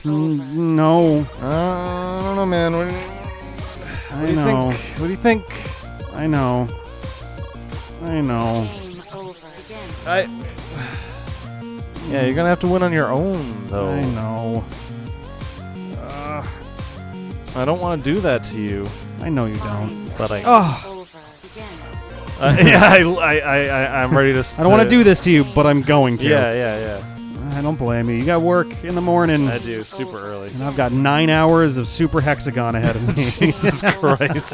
No. I don't know, man. What I do you know. think? What do you think? I know. I know. Yeah, you're gonna have to win on your own, though. I know. I don't want to do that to you, I know you don't. but I. Oh, Yeah, I'm ready to. I don't want to do this to you, but I'm going to. Yeah. I don't blame you. You got work in the morning. I do, super early. And I've got 9 hours of Super Hexagon ahead of me. Jesus Christ.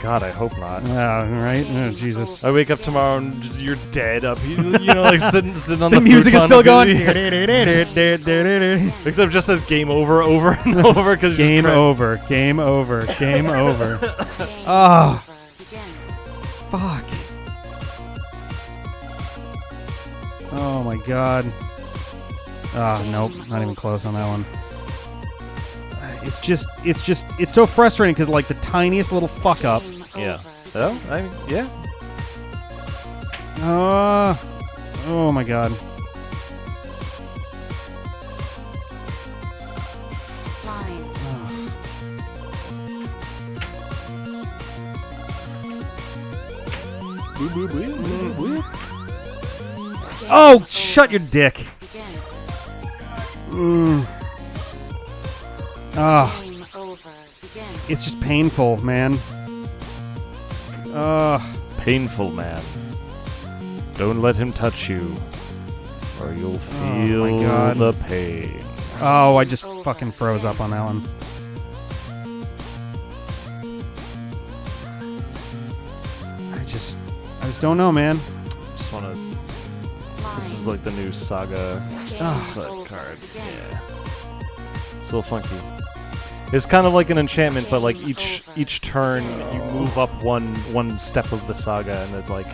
God, I hope not. Right? Oh, Jesus. I wake up tomorrow and you're dead up. You know, like sitting on the The music is futon still of going. Except it just says game over and over because Game over. Game over. Game over. Ah. Fuck. Oh my god. Ah, nope. Not even close on that one. it's so frustrating because like the tiniest little fuck up. Yeah. Well, I mean, yeah. Oh my god. Oh, shut your dick. It's just painful, man. Painful, man. Don't let him touch you, or you'll feel the pain. Oh, I just fucking froze up on that one. I just don't know, man. Just wanna. This is like the new Saga card. Yeah. It's a little funky. It's kind of like an enchantment, but like each turn you move up one step of the Saga, and it's like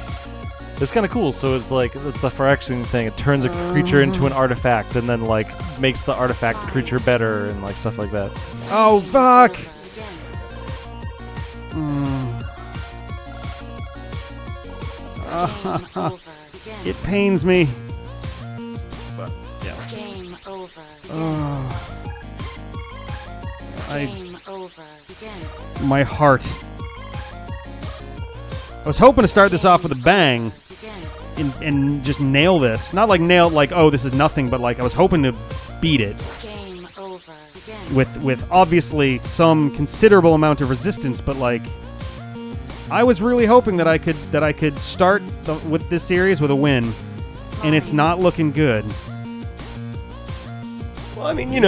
it's kind of cool. So it's like it's the Phyrexian thing. It turns a creature into an artifact, and then like makes the artifact creature better, and like stuff like that. Oh fuck! It pains me. But yeah. My heart. I was hoping to start this off with a bang and just nail this. Not like nail like, oh, this is nothing, but like I was hoping to beat it. With obviously some considerable amount of resistance, but like I was really hoping that I could start with this series with a win, and it's not looking good. Well, I mean, you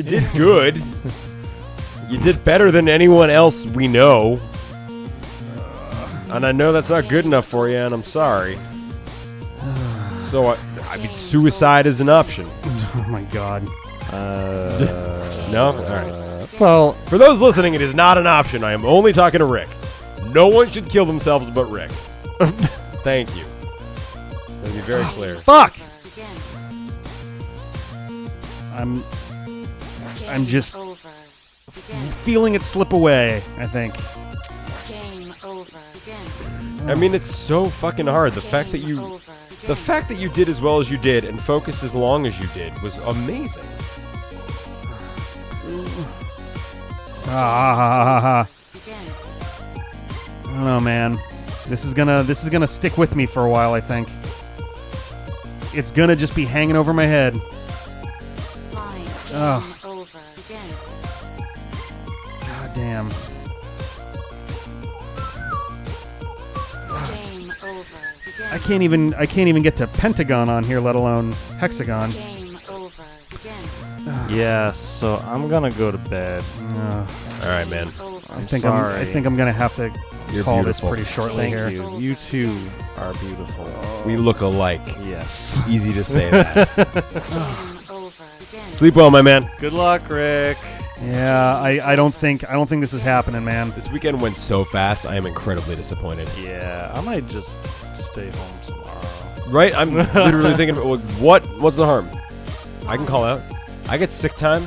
did good. You did better than anyone else we know. And I know that's not good enough for you, and I'm sorry. So, I mean, suicide is an option. Oh my god. No? Alright. Well, for those listening, it is not an option. I am only talking to Rick. No one should kill themselves but Rick. Thank you. Let me be very clear. Fuck! I'm just feeling it slip away, I think. I mean, it's so fucking hard. The fact that you did as well as you did and focused as long as you did was amazing. I don't know, man. This is gonna stick with me for a while, I think. It's gonna just be hanging over my head. God damn. I can't even get to Pentagon on here, let alone Hexagon. yeah, so I'm gonna go to bed. All right, man. I'm sorry. I think I'm gonna have to call this pretty shortly Thank here. you. You two are beautiful. We look alike. Yes. Easy to say that. Sleep well, my man. Good luck, Rick. Yeah, I don't think this is happening, man. This weekend went so fast. I am incredibly disappointed. Yeah, I might just stay home tomorrow. Right? I'm literally thinking, what's the harm? I can call out. I get sick time.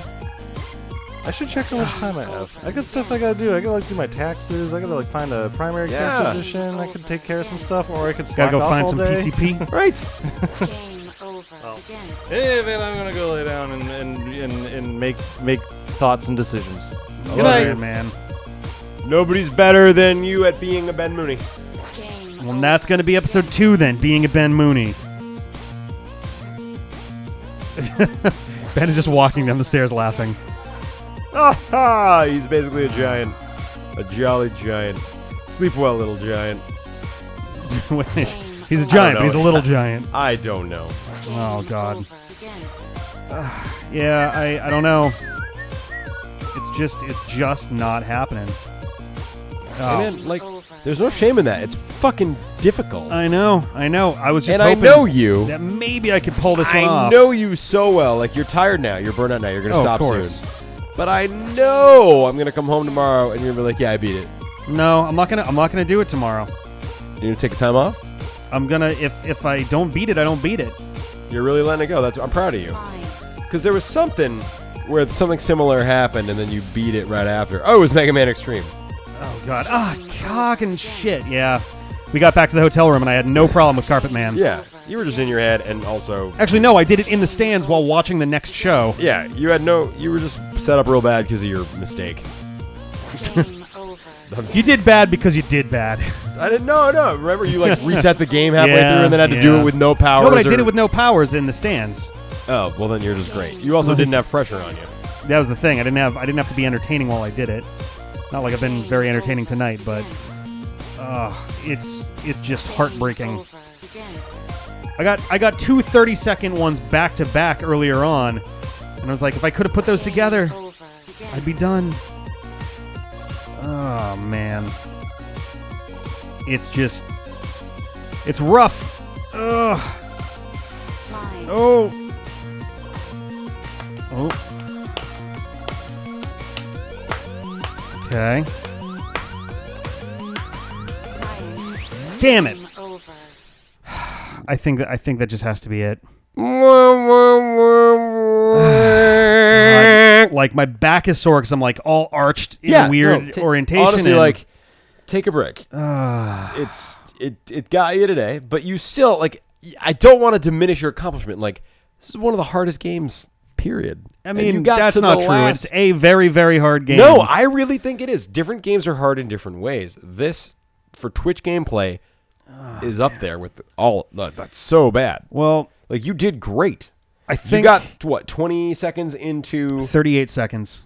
I should check how much time I have. I got stuff I gotta do. I gotta like do my taxes. I gotta like find a primary care physician. I could take care of some stuff, or I could slack Gotta go off find all some day. PCP. Right. Well, hey man, I'm gonna go lay down and make thoughts and decisions. Good night, man. Nobody's better than you at being a Ben Mooney. Well, that's gonna be episode 2 then, being a Ben Mooney. Ben is just walking down the stairs laughing. Ah, he's basically a giant. A jolly giant. Sleep well, little giant. He's a giant, but he's a little giant. I don't know. Oh, God. Yeah, I don't know. It's just not happening. Oh. Hey man, like, there's no shame in that. It's fucking difficult. I know. I was just hoping I know you. That maybe I could pull this one off. I know you so well. Like, you're tired now. You're burnt out now. You're going to stop of course. soon. But I know I'm going to come home tomorrow and you're going to be like, yeah, I beat it. No, I'm not gonna do it tomorrow. You're going to take a time off? I'm gonna if I don't beat it, I don't beat it. You're really letting it go. I'm proud of you. Because there was something where something similar happened, and then you beat it right after. Oh, it was Mega Man Extreme. Oh, God. Cock and shit. Yeah. We got back to the hotel room, and I had no problem with Carpet Man. Yeah, you were just in your head, and also... Actually, no, I did it in the stands while watching the next show. Yeah, you were just set up real bad because of your mistake. You did bad because you did bad. I didn't know. No, remember you like reset the game halfway through and then had to do it with no powers. No, but I did it with no powers in the stands. Oh, well then you're just great. You also didn't have pressure on you. That was the thing. I didn't have to be entertaining while I did it. Not like I've been very entertaining tonight, but it's just heartbreaking. I got two 30-second ones back to back earlier on, and I was like, if I could have put those together, I'd be done. Oh man, it's rough. Ugh. Oh. Okay. Damn it. I think that just has to be it. Like my back is sore because I'm like all arched in a weird orientation. Honestly, like take a break. It got you today, but you still like. I don't want to diminish your accomplishment. Like this is one of the hardest games. Period. I mean, that's not true. It's a very, very hard game. No, I really think it is. Different games are hard in different ways. This for Twitch gameplay is up there with all. That's so bad. Well, like you did great. I think you got what 20 seconds into 38 seconds.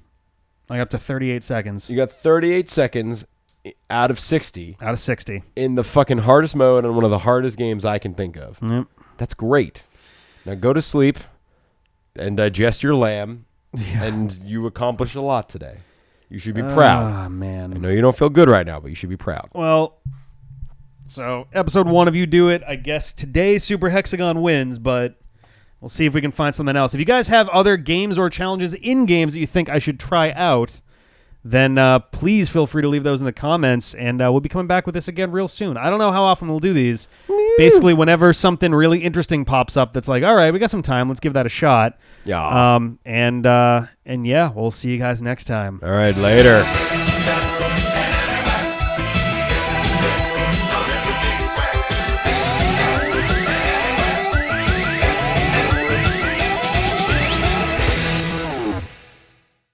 I got up to 38 seconds. You got 38 seconds out of 60. Out of 60 in the fucking hardest mode on one of the hardest games I can think of. Yep. That's great. Now go to sleep and digest your lamb, and you accomplished a lot today. You should be proud. Oh, man. I know you don't feel good right now, but you should be proud. Well, so episode 1 of You Do It. I guess today Super Hexagon wins, but we'll see if we can find something else. If you guys have other games or challenges in games that you think I should try out, then please feel free to leave those in the comments, and we'll be coming back with this again real soon. I don't know how often we'll do these. Basically, whenever something really interesting pops up that's like, all right, we got some time, let's give that a shot. Yeah. And yeah, we'll see you guys next time. All right, later.